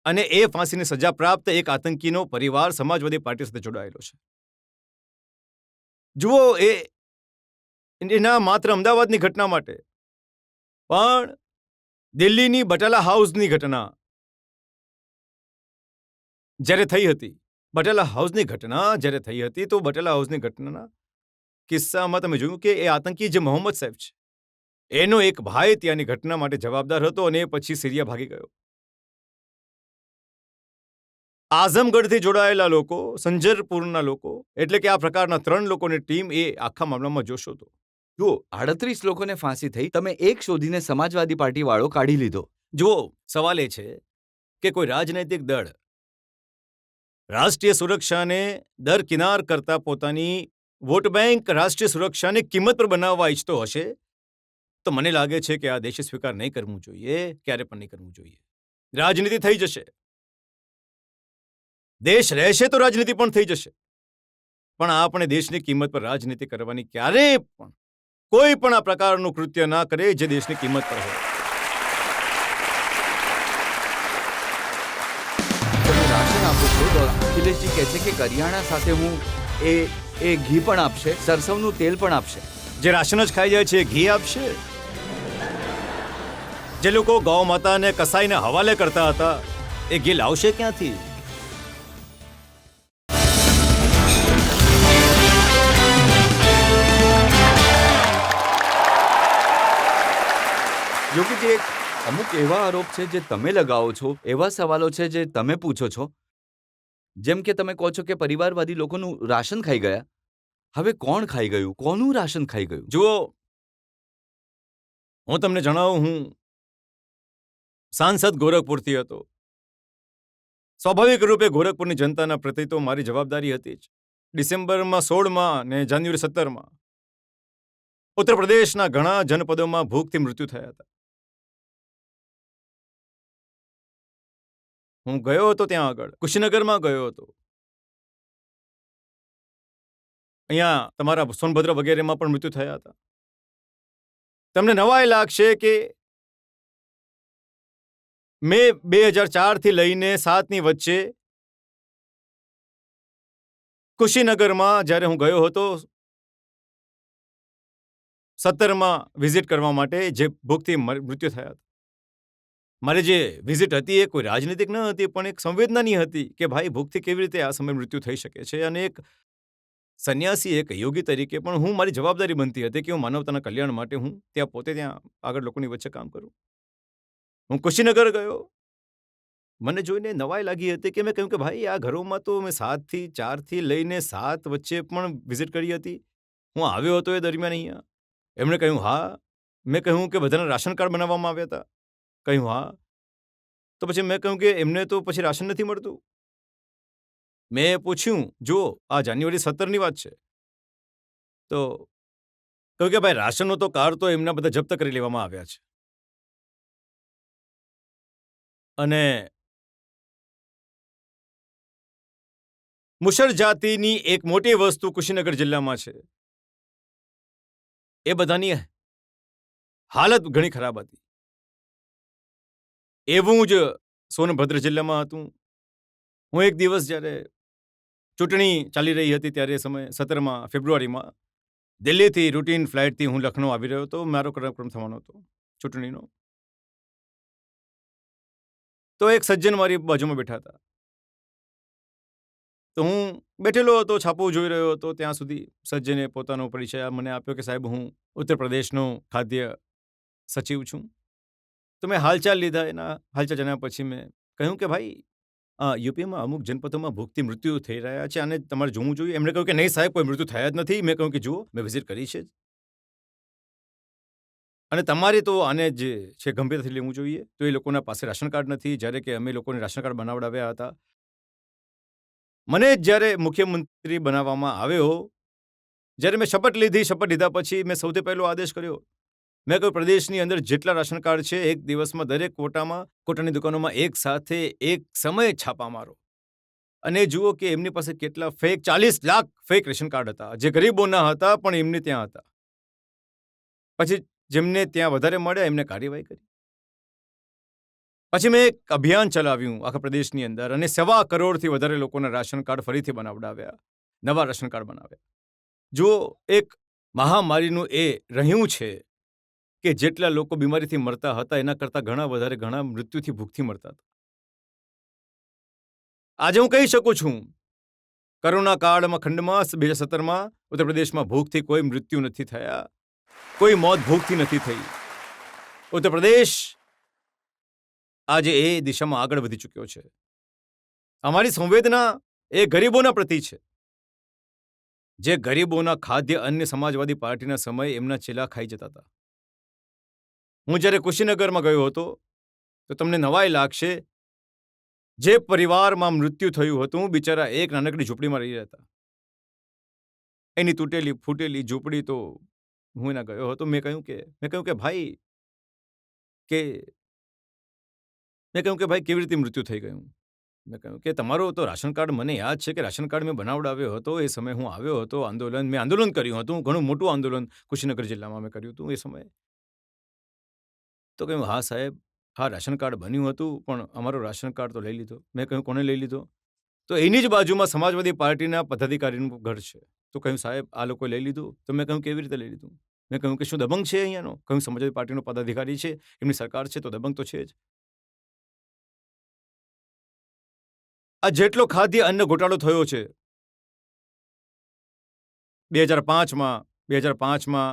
અને એ ફાંસીની સજા પ્રાપ્ત એક આતંકીનો પરિવાર સમાજવાદી પાર્ટી સાથે જોડાયેલો છે. જુઓ, એના માત્ર અમદાવાદની ઘટના માટે, પણ દિલ્હીની બટાલા હાઉસની ઘટના જ્યારે થઈ હતી, બટાલા હાઉસની તો બટાલા હાઉસની ઘટનાના કિસ્સામાં તમે જોયું કે એ આતંકી જે મોહમ્મદ સૈફ છે, એનો એક ભાઈ ત્યાંની ઘટના માટે જવાબદાર હતો અને એ પછી સિરિયા ભાગી ગયો. આઝમગઢથી જોડાયેલા લોકો, સંજરપુરના લોકો, એટલે કે આ પ્રકારના 3 લોકોની ટીમ એ આખા મામલામાં જોશો તો. જુઓ, 38 લોકોને ફાંસી થઈ, તમે એક શોધીને સમાજવાદી પાર્ટી વાળો કાઢી લીધો. જુઓ, સવાલ એ છે કે કોઈ રાજનૈતિક દળ રાષ્ટ્રીય સુરક્ષાને દરકિનાર કરતા પોતાની વોટ બેંક રાષ્ટ્રીય સુરક્ષાની કિંમત પર બનાવવા ઈચ્છતો હશે તો મને લાગે છે કે આ દેશે સ્વીકાર નહીં કરવું જોઈએ, ક્યારે પણ નહીં કરવું જોઈએ. રાજનીતિ થઈ જશે, દેશ રહેશે તો રાજનીતિ પણ થઈ જશે, પણ આપણે દેશની કિંમત પર રાજનીતિ કરવાની ક્યારેય પણ કોઈ પણ આ પ્રકારનું કૃત્ય ના કરે જે દેશની કિંમત પર હોય. તમે રાશન આપો છો તો અખિલેશજી કહે છે કે કરિયાણા સાથે હું એ ઘી પણ આપશે, સરસવનું તેલ પણ આપશે. જે રાશન જ ખાઈ જાય છે એ ઘી આપશે? જે લોકો ગૌ માતાને કસાઈને હવાલે કરતા હતા એ ઘી લાવશે ક્યાંથી? યોગીજી, અમુક એવા આરોપ છે જે તમે લગાવો છો, એવા સવાલો છે જે તમે પૂછો છો. જેમ કે તમે કહો છો કે પરિવારવાદી લોકોનું રાશન ખાઈ ગયા. હવે કોણ ખાઈ ગયું? કોનું રાશન ખાઈ ગયું? જુઓ, હું તમને જણાવું, હું સાંસદ ગોરખપુરથી હતો. સ્વાભાવિક રૂપે ગોરખપુરની જનતાના પ્રતિ તો મારી જવાબદારી હતી જ. ડિસેમ્બરમાં 16માં ને જાન્યુઆરી 17માં ઉત્તર પ્રદેશના ઘણા જનપદોમાં ભૂખથી મૃત્યુ થયા હતા. હું ગયો હતો ત્યાં આગળ, કુશીનગરમાં ગયો હતો. અહીંયા તમારા સોનભદ્ર વગેરેમાં પણ મૃત્યુ થયા હતા. તમને નવાઈ લાગશે કે મે 2004થી લઈને 7ની વચ્ચે કુશીનગરમાં જ્યારે હું ગયો હતો 17માં વિઝિટ કરવા માટે, જે ભૂખથી મૃત્યુ થયા હતા. મારી જે વિઝિટ હતી એ કોઈ રાજનીતિક ન હતી, પણ એક સંવેદનાની હતી કે ભાઈ ભૂખથી કેવી રીતે આ સમયે મૃત્યુ થઈ શકે છે. અને એક સંન્યાસી, એક યોગી તરીકે પણ હું, મારી જવાબદારી બનતી હતી કે હું માનવતાના કલ્યાણ માટે હું પોતે ત્યાં આગળ લોકોની વચ્ચે કામ કરું. હું કુશીનગર ગયો. મને જોઈને નવાઈ લાગી હતી કે મેં કહ્યું કે ભાઈ આ ઘરોમાં તો મેં 4થી લઈને 7 વચ્ચે પણ વિઝિટ કરી હતી. હું આવ્યો હતો એ દરમિયાન અહીંયા. એમણે કહ્યું હા. મેં કહ્યું કે બધાના રાશન કાર્ડ બનાવવામાં આવ્યા હતા. કહ્યું હા. તો પછી મેં કહ્યું કે એમને તો પછી રાશન નથી મળતું. મેં પૂછ્યું, જો આ જાન્યુઆરી 17ની વાત છે, તો કહ્યું કે ભાઈ રાશનનો તો કાર્ડ તો એમના બધા જપ્ત કરી લેવામાં આવ્યા છે. અને મુશર જાતિની એક મોટી વસ્તુ કુશીનગર જિલ્લામાં છે, એ બધાની હાલત ઘણી ખરાબ હતી. એવું જ સોનભદ્ર જિલ્લામાં હતું. હું એક દિવસ જ્યારે ચૂંટણી ચાલી રહી હતી ત્યારે સમય 17 ફેબ્રુઆરીમાં દિલ્હીથી રૂટીન ફ્લાઇટથી હું લખનૌ આવી રહ્યો હતો. મારો કાર્યક્રમ થવાનો હતો ચૂંટણીનો. તો એક સજ્જન મારી બાજુમાં બેઠા હતા. તો હું બેઠેલો હતો, છાપું જોઈ રહ્યો હતો. ત્યાં સુધી સજ્જને પોતાનો પરિચય મને આપ્યો કે સાહેબ હું ઉત્તર પ્રદેશનો ખાદ્ય સચિવ છું. તો મેં હાલચાલ લીધા. એના હાલચાલ જાણ્યા પછી મેં કહ્યું કે ભાઈ યુપીમાં અમુક જનપદોમાં ભૂખથી મૃત્યુ થઈ રહ્યા છે અને તમારે જોવું જોઈએ. એમણે કહ્યું કે નહીં સાહેબ, કોઈ મૃત્યુ થયા જ નથી. મેં કહ્યું કે જુઓ, મેં વિઝિટ કરી છે જ. અને તમારે તો આને જે છે ગંભીરતાથી લેવું જોઈએ. તો એ લોકોના પાસે રાશન કાર્ડ નથી, જ્યારે કે અમે લોકોને રાશન કાર્ડ બનાવડાવ્યા હતા. મને જ્યારે મુખ્યમંત્રી બનાવવામાં આવ્યો, જ્યારે મેં શપથ લીધા પછી મેં સૌથી પહેલો આદેશ કર્યો. મેં કહ્યું પ્રદેશની અંદર જેટલા રાશન કાર્ડ છે, એક દિવસમાં દરેક કોટાની દુકાનોમાં એક સાથે એક સમયે છાપા મારો અને જુઓ કે એમની પાસે કેટલા 40 લાખ ફેક રેશન કાર્ડ હતા, જે ગરીબોના હતા પણ એમને ત્યાં હતા. પછી જેમને ત્યાં વધારે મળ્યા એમને કાર્યવાહી કરી. પછી મેં એક અભિયાન ચલાવ્યું આખા પ્રદેશની અંદર અને 1.25 કરોડથી વધારે લોકોના રાશન કાર્ડ ફરીથી બનાવડાવ્યા, નવા રાશન કાર્ડ બનાવ્યા. જુઓ, એક મહામારીનું એ રહ્યું છે કે જેટલા લોકો બીમારીથી મરતા હતા એના કરતાં ઘણા મૃત્યુથી ભૂખથી મરતા હતા. આજે હું કહી શકું છું, કરોના કાળમાં ખંડમાં 2017માં ઉત્તર પ્રદેશમાં ભૂખથી કોઈ મૃત્યુ નથી થયા, કોઈ મોત ભૂખથી નથી થઈ. ઉત્તર પ્રદેશ આજે એ દિશામાં આગળ વધી ચૂક્યો છે. અમારી સંવેદના એ ગરીબોના પ્રતિ છે. જે ગરીબોના ખાદ્ય અન્ય સમાજવાદી પાર્ટીના સમયે એમના ચેલા ખાઈ જતા હતા. હું જ્યારે કુશીનગરમાં ગયો હતો તો તમને નવાઈ લાગશે, જે પરિવારમાં મૃત્યુ થયું હતું, બિચારા એક નાનકડી ઝૂંપડીમાં રહી રહ્યા હતા. એની તૂટેલી ફૂટેલી ઝૂંપડી તો હું એના ગયો હતો. મેં કહ્યું કે ભાઈ કેવી રીતે મૃત્યુ થઈ ગયું? મેં કહ્યું કે તમારો તો રાશન કાર્ડ, મને યાદ છે કે રાશન કાર્ડ મેં બનાવડાવ્યો હતો. એ સમયે હું આવ્યો હતો. મેં આંદોલન કર્યું હતું, ઘણું મોટું આંદોલન કુશીનગર જિલ્લામાં મેં કર્યું હતું એ સમયે. તો કહ્યું હા સાહેબ, હા રાશન કાર્ડ બન્યું હતું પણ અમારો રાશન કાર્ડ તો લઈ લીધો. મેં કહ્યું કોને લઈ લીધો? તો એની જ બાજુમાં સમાજવાદી પાર્ટીના પદાધિકારીનું ઘર છે. તો કહ્યું સાહેબ આ લોકોએ લઈ લીધું. તો મેં કહ્યું કેવી રીતે લઈ લીધું? મેં કહ્યું કે શું દબંગ છે અહીંયાનો? કહ્યું સમાજવાદી પાર્ટીનો પદાધિકારી છે, એમની સરકાર છે તો દબંગ તો છે જ. આ જેટલો ખાદ્ય અન્ન ઘોટાળો થયો છે 2005માં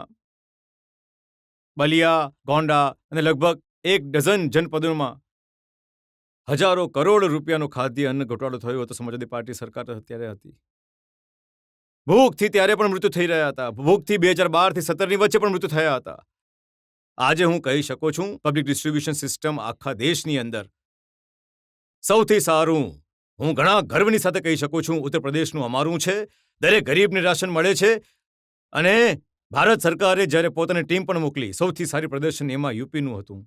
બલિયા, ગોંડા અને લગભગ 1 ડઝન જનપદોમાં હજારો કરોડ રૂપિયાનો ખાદ્ય અન્ન ઘોટાળો થયો હતો. સમાજવાદી પાર્ટી સરકાર અત્યારે હતી. ભૂખથી ત્યારે પણ મૃત્યુ થઈ રહ્યા હતા. ભૂખથી 2012થી 2017ની વચ્ચે પણ મૃત્યુ થયા હતા. આજે હું કહી શકું છું, પબ્લિક ડિસ્ટ્રીબ્યુશન સિસ્ટમ આખા દેશની અંદર સૌથી સારું, હું ઘણા ગર્વની સાથે કહી શકું છું, ઉત્તર પ્રદેશનું અમારું છે. દરેક ગરીબને રાશન મળે છે અને ભારત સરકારે જ્યારે પોતાની ટીમ પણ મોકલી, સૌથી સારી પ્રદર્શન એમાં યુપીનું હતું.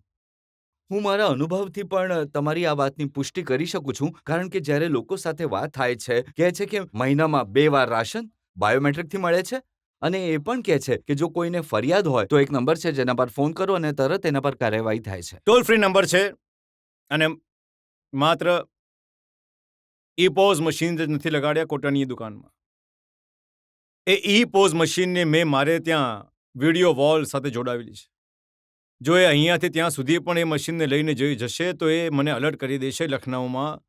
હું મારા અનુભવથી પણ તમારી આ વાતની પુષ્ટિ કરી શકું છું, કારણ કે જ્યારે લોકો સાથે વાત થાય છે, કહે છે કે મહિનામાં 2 વાર રાશન બાયોમેટ્રિકથી મળે છે અને એ પણ કહે છે કે જો કોઈને ફરિયાદ હોય તો એક નંબર છે જેના પર ફોન કરો અને તરત એના પર કાર્યવાહી થાય છે. ટોલ ફ્રી નંબર છે અને માત્ર ઈ-પોઝ મશીન જ નથી લગાડ્યા કોટાની દુકાનમાં. એ ઈ-પોઝ મશીનને મેં મારે ત્યાં વિડીયો વોલ સાથે જોડાવેલી છે. જો એ અહીંયાથી ત્યાં સુધી પણ એ મશીનને લઈને જશે તો એ મને અલર્ટ કરી દેશે લખનઉમાં,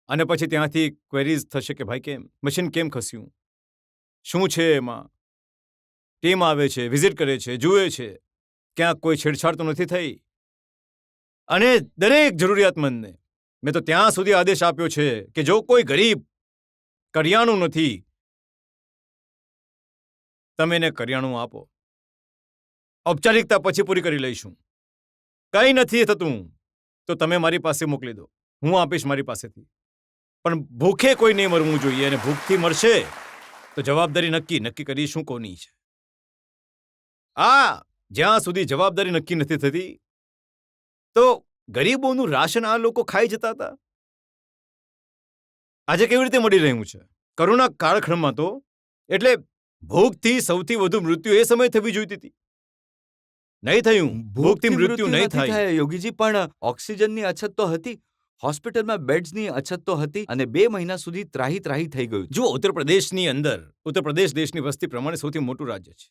અને પછી ત્યાંથી ક્વેરીઝ થશે કે ભાઈ મશીન કેમ ખસ્યું, શું છે એમાં. ટીમ આવે છે, વિઝિટ કરે છે, જુએ છે ક્યાંક કોઈ છેડછાડ તો નથી થઈ. અને દરેક જરૂરિયાતમંદને મેં તો ત્યાં સુધી આદેશ આપ્યો છે કે જો કોઈ ગરીબ કરિયાણું નથી, તમે એને કરિયાણું આપો. ઔપચારિકતા પછી પૂરી કરી લઈશું. કંઈ નથી થતું તો તમે મારી પાસે મોકલી દો, હું આપીશ મારી પાસેથી. પણ ભૂખે કોઈ નહીં મરવું જોઈએ, અને ભૂખથી મરશે તો જવાબદારી નક્કી કરીશું કોની છે. જ્યાં સુધી જવાબદારી નક્કી નથી થતી તો ગરીબોનું રાશન આ લોકો ખાઈ જતા હતા. આજે કેવી રીતે મળી રહ્યું છે? કરોના કાળખંડમાં તો એટલે ભૂખથી સૌથી વધુ મૃત્યુ એ સમયે થવી જોઈતી હતી. નહીં થયું. ભૂખથી મૃત્યુ નહીં થાય યોગીજી, પણ ઓક્સિજનની અછત તો હતી, હોસ્પિટલમાં બેડ્સની અછત તો હતી અને 2 મહિના સુધી ત્રાહી થઈ ગયું. જો ઉત્તર પ્રદેશ દેશની વસ્તી પ્રમાણે સૌથી મોટું રાજ્ય છે.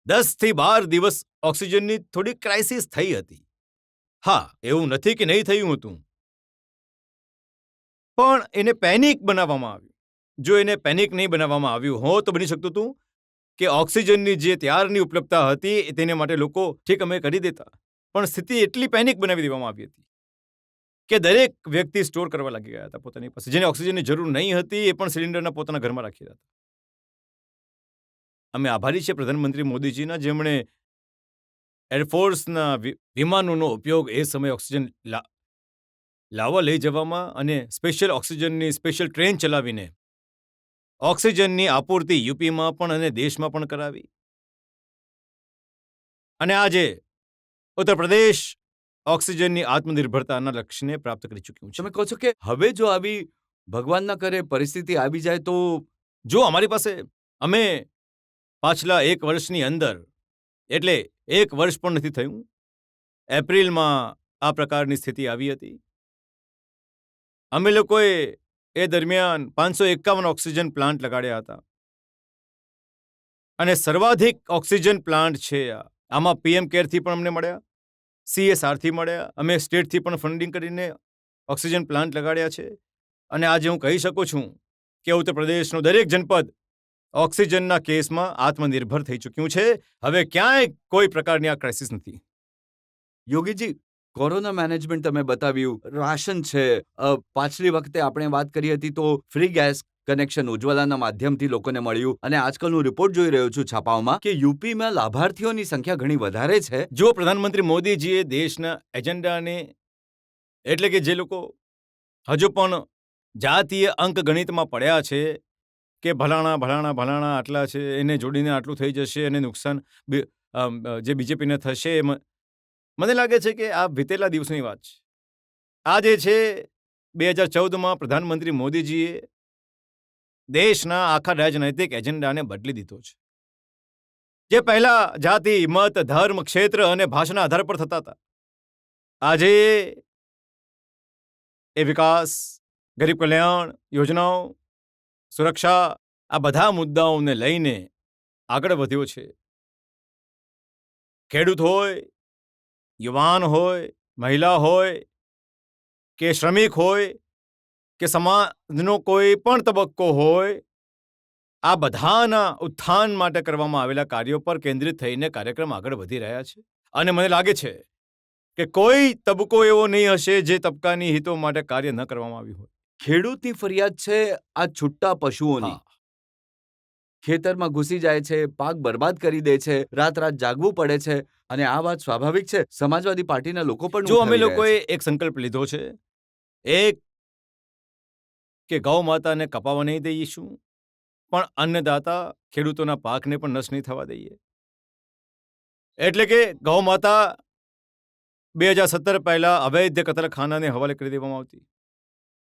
10 થી 12 દિવસ ઓક્સિજનની થોડી ક્રાઇસિસ થઈ હતી. હા, એવું નથી કે નહીં થયું હતું, પણ એને પેનિક બનાવવામાં આવ્યું. જો એને પેનિક નહીં બનાવવામાં આવ્યું હોત તો બની શકતું હતું કે ઓક્સિજનની જે ત્યારની ઉપલબ્ધતા હતી તેને માટે લોકો ઠીક અમે કરી દેતા, પણ સ્થિતિ એટલી પેનિક બનાવી દેવામાં આવી હતી. કે દરેક વ્યક્તિ સ્ટોર કરવા લાગી ગયા હતા પોતાની પાસે. જેને ઓક્સિજનની જરૂર નહીં હતી એ પણ સિલિન્ડરના પોતાના ઘરમાં રાખી રહ્યા હતા. અમે આભારી છીએ પ્રધાનમંત્રી મોદીજીના, જેમણે એરફોર્સના વિમાનોનો ઉપયોગ એ સમયે ઓક્સિજન લાવવા લઈ જવામાં અને ઓક્સિજનની સ્પેશિયલ ટ્રેન ચલાવીને ઓક્સિજનની આપૂર્તિ યુપીમાં પણ અને દેશમાં પણ કરાવી. અને આજે ઉત્તર પ્રદેશ ઓક્સિજનની આત્મનિર્ભરતાના લક્ષ્યને પ્રાપ્ત કરી ચૂક્યું છે. તમે કહો છો કે હવે જો આવી ભગવાન ના કરે પરિસ્થિતિ આવી જાય તો જો અમારી પાસે અમે પાછલા 1 વર્ષની અંદર, એટલે 1 વર્ષ પણ નથી થયું, એપ્રિલમાં આ પ્રકારની સ્થિતિ આવી હતી. અમે લોકોએ એ દરમિયાન 551 ઓક્સિજન પ્લાન્ટ લગાડ્યા હતા અને સર્વાધિક ઓક્સિજન પ્લાન્ટ છે આમાં પીએમ કેરથી પણ અમને મળ્યા, CSRથી મળ્યા, અમે સ્ટેટથી પણ ફંડિંગ કરીને ઓક્સિજન પ્લાન્ટ લગાડ્યા છે. અને આજે હું કહી શકું છું કે ઉત્તર પ્રદેશનું દરેક જનપદ ઓક્સિજનના કેસમાં આત્મનિર્ભર થઈ ચૂક્યું છે. હવે ક્યાંય કોઈ પ્રકારની આ ક્રાઇસિસ નથી. યોગીજી, કોરોના મેનેજમેન્ટ તમે બતાવ્યું, રાશન છે, પાછલી વખતે આપણે વાત કરી હતી તો ફ્રી ગેસ કનેક્શન ઉજ્જવલાના માધ્યમથી લોકોને મળ્યું, અને આજકાલ હું રિપોર્ટ જોઈ રહ્યો છું છાપાઓમાં કે યુપીમાં લાભાર્થીઓની સંખ્યા ઘણી વધારે છે. જો પ્રધાનમંત્રી મોદીજીએ દેશના એજન્ડાને, એટલે કે જે લોકો હજુ પણ જાતીય અંકગણિતમાં પડ્યા છે કે ભલાણા આટલા છે, એને જોડીને આટલું થઈ જશે અને નુકસાન જે બીજેપીને થશે, મને લાગે છે કે આ વીતેલા દિવસની વાત છે. આ જે છે 2014માં પ્રધાનમંત્રી મોદીજીએ દેશના આખા રાજનૈતિક એજન્ડાને બદલી દીધો છે. જે પહેલા જાતિ, મત, ધર્મ, ક્ષેત્ર અને ભાષાના આધાર પર થતા હતા, આજે એ વિકાસ, ગરીબ કલ્યાણ યોજનાઓ, સુરક્ષા, આ બધા મુદ્દાઓને લઈને આગળ વધ્યો છે. ખેડૂત હોય, યુવાન હોય, મહિલા હોય કે શ્રમિક હોય કે સમાજનો કોઈ પણ તબક્કો હોય, આ બધાના ઉત્થાન માટે કરવામાં આવેલા કાર્યો પર કેન્દ્રિત થઈને કાર્યક્રમ આગળ વધી રહ્યા છે. અને મને લાગે છે કે કોઈ તબક્કો એવો નહીં હશે જે તબક્કાની હિતો માટે કાર્ય ન કરવામાં આવ્યું હોય. ખેડૂતની ફરિયાદ છે આ છૂટા પશુઓની. ખેતરમાં ઘૂસી જાય છે, પાક બરબાદ કરી દે છે, રાત જાગવું પડે છે, અને આ વાત સ્વાભાવિક છે. સમાજવાદી પાર્ટીના લોકો પણ જો અમે ઉઠાવી રહ્યા લોકોએ છે. એક સંકલ્પ લીધો છે, એક કે ગૌ માતાને કપાવા નહીં દઈશું, પણ અન્નદાતા ખેડૂતોના પાકને પણ નષ્ટ નહીં થવા દઈએ. એટલે કે ગૌ માતા 2017 પહેલા અવૈધ કતલખાનાને હવાલે કરી દેવામાં આવતી.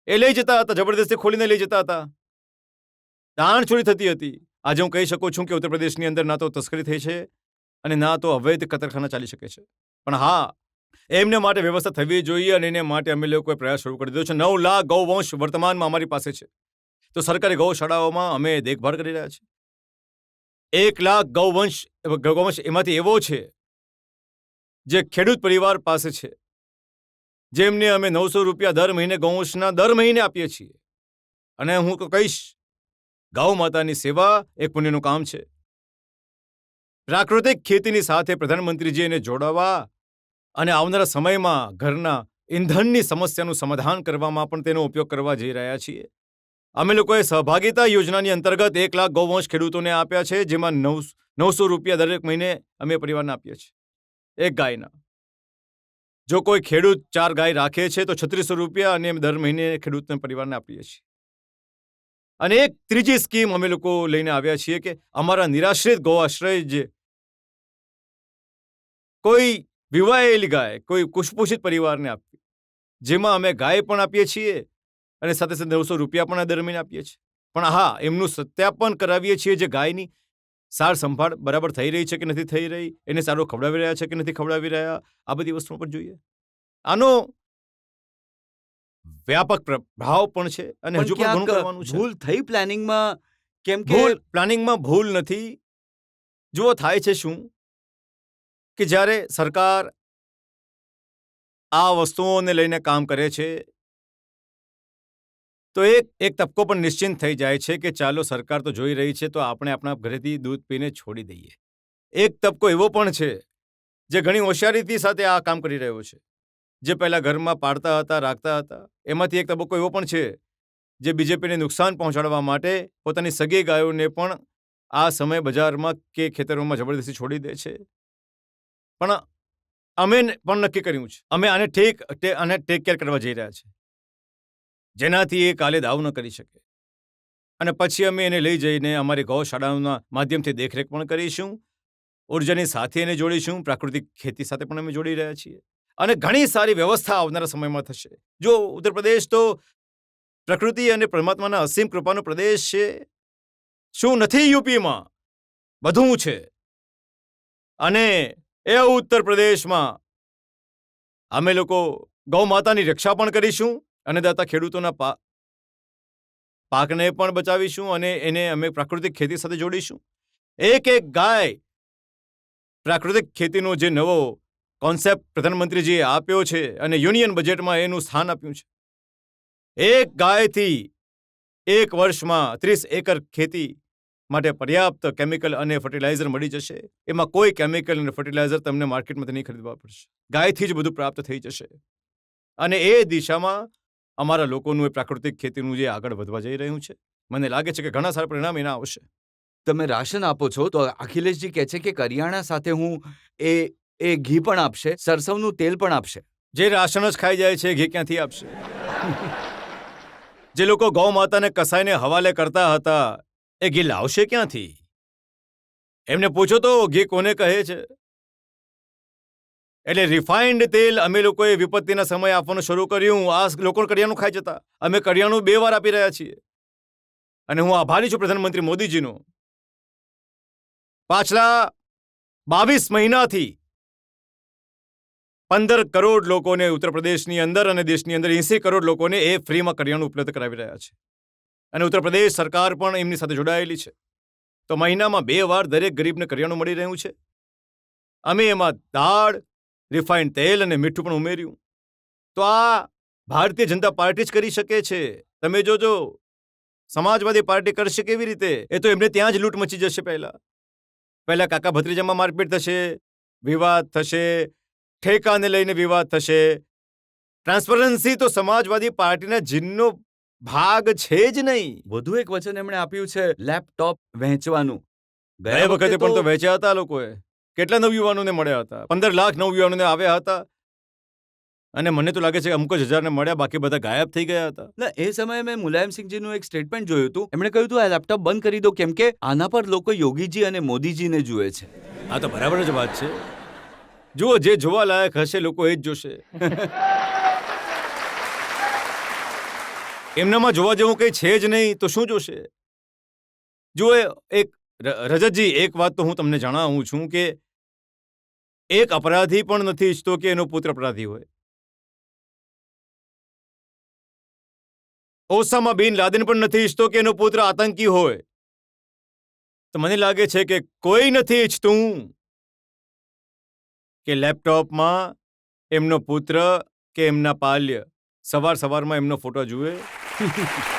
એ લઈ જતા હતા, જબરદસ્તી ખોલીને લઈ જતા હતા, દાણચોરી થતી હતી. આજે હું કહી શકું છું કે ઉત્તર પ્રદેશની અંદર ના તો તસ્કરી થઈ છે અને ના તો અવૈધ કતલખાના ચાલી શકે છે. પણ હા, એમને માટે વ્યવસ્થા થવી જોઈએ અને એને માટે અમે લોકોએ પ્રયાસ શરૂ કરી દીધો છે. 9 લાખ ગૌવંશ વર્તમાનમાં અમારી પાસે છે. તો સરકારી ગૌશાળાઓમાં અમે દેખભાળ કરી રહ્યા છીએ. 1 લાખ ગૌવંશ એમાંથી એવો છે જે ખેડૂત પરિવાર પાસે છે, જેમને અમે 900 રૂપિયા દર મહિને ગૌવંશના દર મહિને આપીએ છીએ. અને હું તો કહીશ, ગૌ માતાની સેવા એક પુણ્યનું કામ છે. પ્રાકૃતિક ખેતીની સાથે પ્રધાનમંત્રીજી એને જોડાવા અને આવનારા સમયમાં ઘરના ઇંધણની સમસ્યાનું સમાધાન કરવામાં પણ તેનો ઉપયોગ કરવા જઈ રહ્યા છીએ. અમે લોકોએ સહભાગિતા યોજનાની અંતર્ગત 1 લાખ ગૌવંશ ખેડૂતોને આપ્યા છે, જેમાં 900 રૂપિયા દરેક મહિને અમે પરિવારને આપીએ છીએ, એક ગાયના. જો કોઈ ખેડૂત 4 ગાય રાખે છે તો 3600 રૂપિયા અને દર મહિને ખેડૂતને પરિવારને આપીએ છીએ. અને એક ત્રીજી સ્કીમ અમે લોકો લઈને આવ્યા છીએ કે અમારા નિરાશ્રિત ગૌઆશ્રય, જે કોઈ વિવાહેલી ગાય, કોઈ કુશપોષિત પરિવારને આપવી, જેમાં અમે ગાય પણ આપીએ છીએ અને સાથે સાથે 900 રૂપિયા પણ દર મહિને આપીએ છીએ. પણ હા, એમનું સત્યાપન કરાવીએ છીએ જે ગાયની સાર સંભાળ બરાબર થઈ રહી છે કે નથી થઈ રહી, એને સારું ખવડાવી રહ્યા છે કે નથી ખવડાવી રહ્યા, આ બધી વસ્તુઓ પણ જોઈએ. આનો વ્યાપક પ્રભાવ પણ છે અને હજુ પણ ઘણું કરવાનું છે. ભૂલ થઈ પ્લાનિંગમાં, કેમ કે પ્લાનિંગમાં ભૂલ નથી. જુઓ, થાય છે શું કે જ્યારે સરકાર આ વસ્તુઓને લઈને કામ કરે છે તો એક તબક્કો પણ નિશ્ચિંત થઈ જાય છે કે ચાલો, સરકાર તો જોઈ રહી છે તો આપણે આપણા ઘરેથી દૂધ પીને છોડી દઈએ. એક તબક્કો એવો પણ છે જે ઘણી હોશિયારીથી સાથે આ કામ કરી રહ્યો છે, જે પહેલા ઘરમાં પાળતા હતા, રાખતા હતા, એમાંથી એક તબક્કો એવો પણ છે જે બીજેપીને નુકસાન પહોંચાડવા માટે પોતાની સગી ગાયોને પણ આ સમય બજારમાં કે ખેતરોમાં જબરદસ્તી છોડી દે છે. પણ અમે પણ નક્કી કર્યું છે, અમે આને ટેક કેર કરવા જઈ રહ્યા છીએ, જેનાથી એ કાલે દાવ ન કરી શકે. અને પછી અમે એને લઈ જઈને અમારી ગૌશાળાઓના માધ્યમથી દેખરેખ પણ કરીશું, ઉર્જાની સાથે એને જોડીશું, પ્રાકૃતિક ખેતી સાથે પણ અમે જોડી રહ્યા છીએ, અને ઘણી સારી વ્યવસ્થા આવનારા સમયમાં થશે. જો ઉત્તર પ્રદેશ તો પ્રકૃતિ અને પરમાત્માના અસીમ કૃપાનો પ્રદેશ છે. શું નથી યુપીમાં? બધું છે. અને એ ઉત્તર પ્રદેશમાં અમે લોકો ગૌ માતાની રક્ષા પણ કરીશું, અન્નદાતા ખેડૂતોના પાકને પણ બચાવીશું, અને એને અમે પ્રાકૃતિક ખેતી સાથે જોડીશું. એક ગાય પ્રાકૃતિક ખેતીનો જે નવો કોન્સેપ્ટ પ્રધાનમંત્રીજીએ આપ્યો છે અને યુનિયન બજેટમાં એનું સ્થાન આપ્યું છે. એક ગાયથી એક વર્ષમાં 30 એકર ખેતી માટે પર્યાપ્ત કેમિકલ અને ફર્ટિલાઇઝર મળી જશે. એમાં કોઈ કેમિકલ અને ફર્ટિલાઇઝર તમને માર્કેટમાંથી નહીં ખરીદવા પડશે. ગાયથી જ બધું પ્રાપ્ત થઈ જશે. અને એ દિશામાં અમારા લોકોનું એ પ્રાકૃતિક ખેતીનું જે આગળ વધવા જઈ રહ્યું છે, મને લાગે છે કે ઘણા સારા પરિણામ એના આવશે. તમે રાશન આપો છો તો અખિલેશજી કહે છે કે કરિયાણા સાથે હું એ ઘી પણ આપશે, સરસવનું તેલ પણ આપશે. જે રાશન જ ખાઈ જાય છે, ઘી ક્યાંથી આપશે? જે લોકો ગૌ માતાને કસાઈને હવાલે કરતા હતા, એ ઘી લાવશે ક્યાંથી? એમને પૂછો તો ઘી કોને કહે છે. એટલે રિફાઇન્ડ તેલ અમે લોકોએ વિપત્તિના સમયે આપવાનું શરૂ કર્યું. આ લોકો કરિયાણું ખાઈ જતા, અમે કરિયાણું 2 વાર આપી રહ્યા છીએ. અને હું આભારી છું પ્રધાનમંત્રી મોદીજીનો. પાછલા 22 મહિનાથી 15 કરોડ લોકોને ઉત્તર પ્રદેશની અંદર અને દેશની અંદર 80 કરોડ લોકોને એ ફ્રીમાં કરિયાણું ઉપલબ્ધ કરાવી રહ્યા છે. અને ઉત્તર પ્રદેશ સરકાર પણ એમની સાથે જોડાયેલી છે. તો મહિનામાં 2 વાર દરેક ગરીબને કરિયાણું મળી રહ્યું છે. અમે એમાં દાળ, રિફાઇન્ડ તેલ અને મીઠું પણ ઉમેર્યું. તો આ ભારતીય જનતા પાર્ટી જ કરી શકે છે. તમે જોજો સમાજવાદી પાર્ટી કરશે કેવી રીતે? એ તો એમને ત્યાં જ લૂંટ મચી જશે. પહેલા કાકા ભત્રીજામાં મારપીટ થશે, વિવાદ થશે, ઠેકાને લઈને વિવાદ થશે. ટ્રાન્સપરન્સી તો સમાજવાદી પાર્ટીના જીનનો ભાગ છે જ નહીં. વધુ એક વચન એમણે આપ્યું છે, લેપટોપ વહેંચવાનું. ગયા વખતે પણ તો વેચ્યા હતા લોકોએ. કેટલા નવયુવાનોને મળ્યા હતા? 15 લાખ નવયુવાનોને આવ્યા હતા. અને મને તો લાગે છે કે અમુક જ હજારને મળ્યા, બાકી બધા ગાયબ થઈ ગયા હતા. ના, એ સમયે મેં મુલાયમસિંહજીનું એક સ્ટેટમેન્ટ જોયું હતું. એમણે કહ્યું હતું આ લેપટોપ બંધ કરી દો, કેમ કે આના પર લોકો યોગીજી અને મોદીજીને જુએ છે. આ તો બરાબર જ વાત છે. જુઓ, જે જોવા લાયક હશે લોકો એ જ જોશે. એમનામાં જોવા જેવું કંઈ છે જ નહીં તો શું જોશે? જુઓ, એક રજતજી, એક વાત તો હું તમને જણાવું છું કે એક અપરાધી પણ નથી ઈચ્છતો કે એનો પુત્ર અપરાધી હોય. ઓસામા બિન લાદેન પણ નથી ઈચ્છતો કે એનો પુત્ર આતંકી હોય. તો મને લાગે છે કે કોઈ નથી ઈચ્છતું કે લેપટોપમાં એમનો પુત્ર કે એમના પાલ્ય સવારમાં એમનો ફોટો જુએ.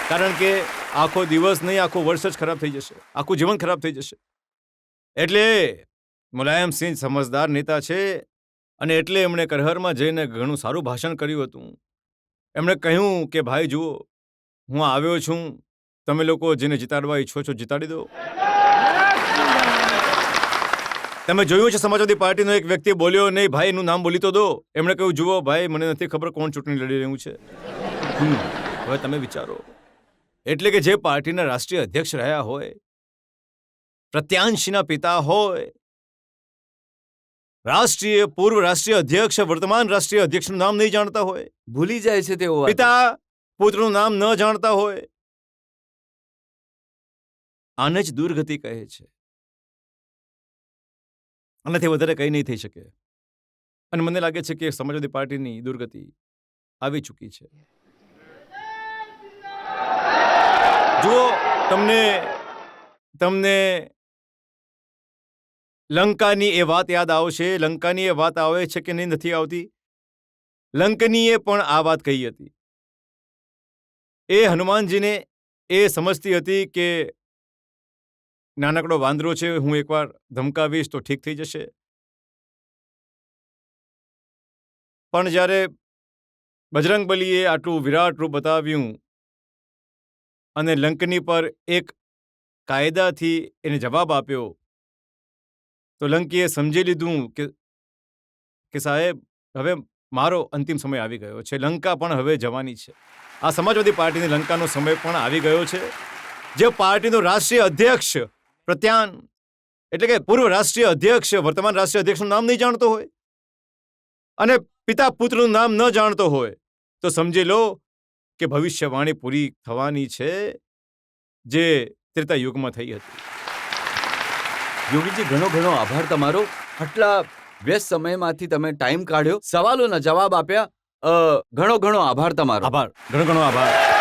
કારણ કે આખો દિવસ નહીં, આખો વર્ષ જ ખરાબ થઈ જશે, આખું જીવન ખરાબ થઈ જશે. એટલે મુલાયમસિંહ સમજદાર નેતા છે, અને એટલે એમણે કરહરમાં જઈને ઘણું સારું ભાષણ કર્યું હતું. એમણે કહ્યું કે ભાઈ જુઓ, હું આવ્યો છું, તમે લોકો જેને જીતાડવા ઈચ્છો છો જીતાડી દો. તમે જોયું છે સમાજવાદી પાર્ટીનો એક વ્યક્તિ બોલ્યો નહીં, ભાઈ એનું નામ બોલી તો દો. એમણે કહ્યું જુઓ ભાઈ, મને નથી ખબર કોણ ચૂંટણી લડી રહ્યું છે. હવે તમે વિચારો. એટલે કે જે પાર્ટીના રાષ્ટ્રીય અધ્યક્ષ રહ્યા હોય, પ્રત્યાંશીના પિતા હોય, પૂર્વ રાષ્ટ્રીય અધ્યક્ષ, વર્તમાન રાષ્ટ્રીય અધ્યક્ષનું નામ નહીં જાણતા હોય, ભૂલી જાય છે તેઓ. પિતા પુત્રનું નામ ન જાણતા હોય, આને જ દુર્ગતિ કહે છે. આનાથી વધારે કંઈ નહીં થઈ શકે. અને મને લાગે છે કે સમાજવાદી પાર્ટીની દુર્ગતિ આવી ચૂકી છે. જુઓ, તમને લંકાની એ વાત યાદ આવશે. લંકાની એ વાત આવે છે કે નહીં, નથી આવતી. લંકનીએ પણ આ વાત કહી હતી. એ હનુમાનજીને એ સમજતી હતી કે નાનકડો વાંદરો છે, હું એકવાર ધમકાવીશ તો ઠીક થઈ જશે. પણ જ્યારે બજરંગબલીએ આટલું વિરાટ રૂપ બતાવ્યું અને લંકની પર એક કાયદાથી એને જવાબ આપ્યો તો લંકીએ સમજી લીધું કે સાહેબ હવે મારો અંતિમ સમય આવી ગયો છે. લંકા પણ હવે જવાની છે. આ સમાજવાદી પાર્ટીની લંકાનો સમય પણ આવી ગયો છે. જે પાર્ટીનો રાષ્ટ્રીય અધ્યક્ષ પ્રત્યાન એટલે કે પૂર્વ રાષ્ટ્રીય અધ્યક્ષ વર્તમાન રાષ્ટ્રીય અધ્યક્ષનું નામ નહીં જાણતો હોય અને પિતા પુત્રનું નામ ન જાણતો હોય તો સમજી લો કે ભવિષ્યવાણી પૂરી થવાની છે જે ત્રેતા યુગમાં થઈ હતી. યોગીજી, ઘણો ઘણો આભાર તમારો. આટલા વ્યસ્ત સમયમાંથી તમે ટાઈમ કાઢ્યો, સવાલોના જવાબ આપ્યા. ઘણો ઘણો આભાર તમારો. આભાર, ઘણો ઘણો આભાર.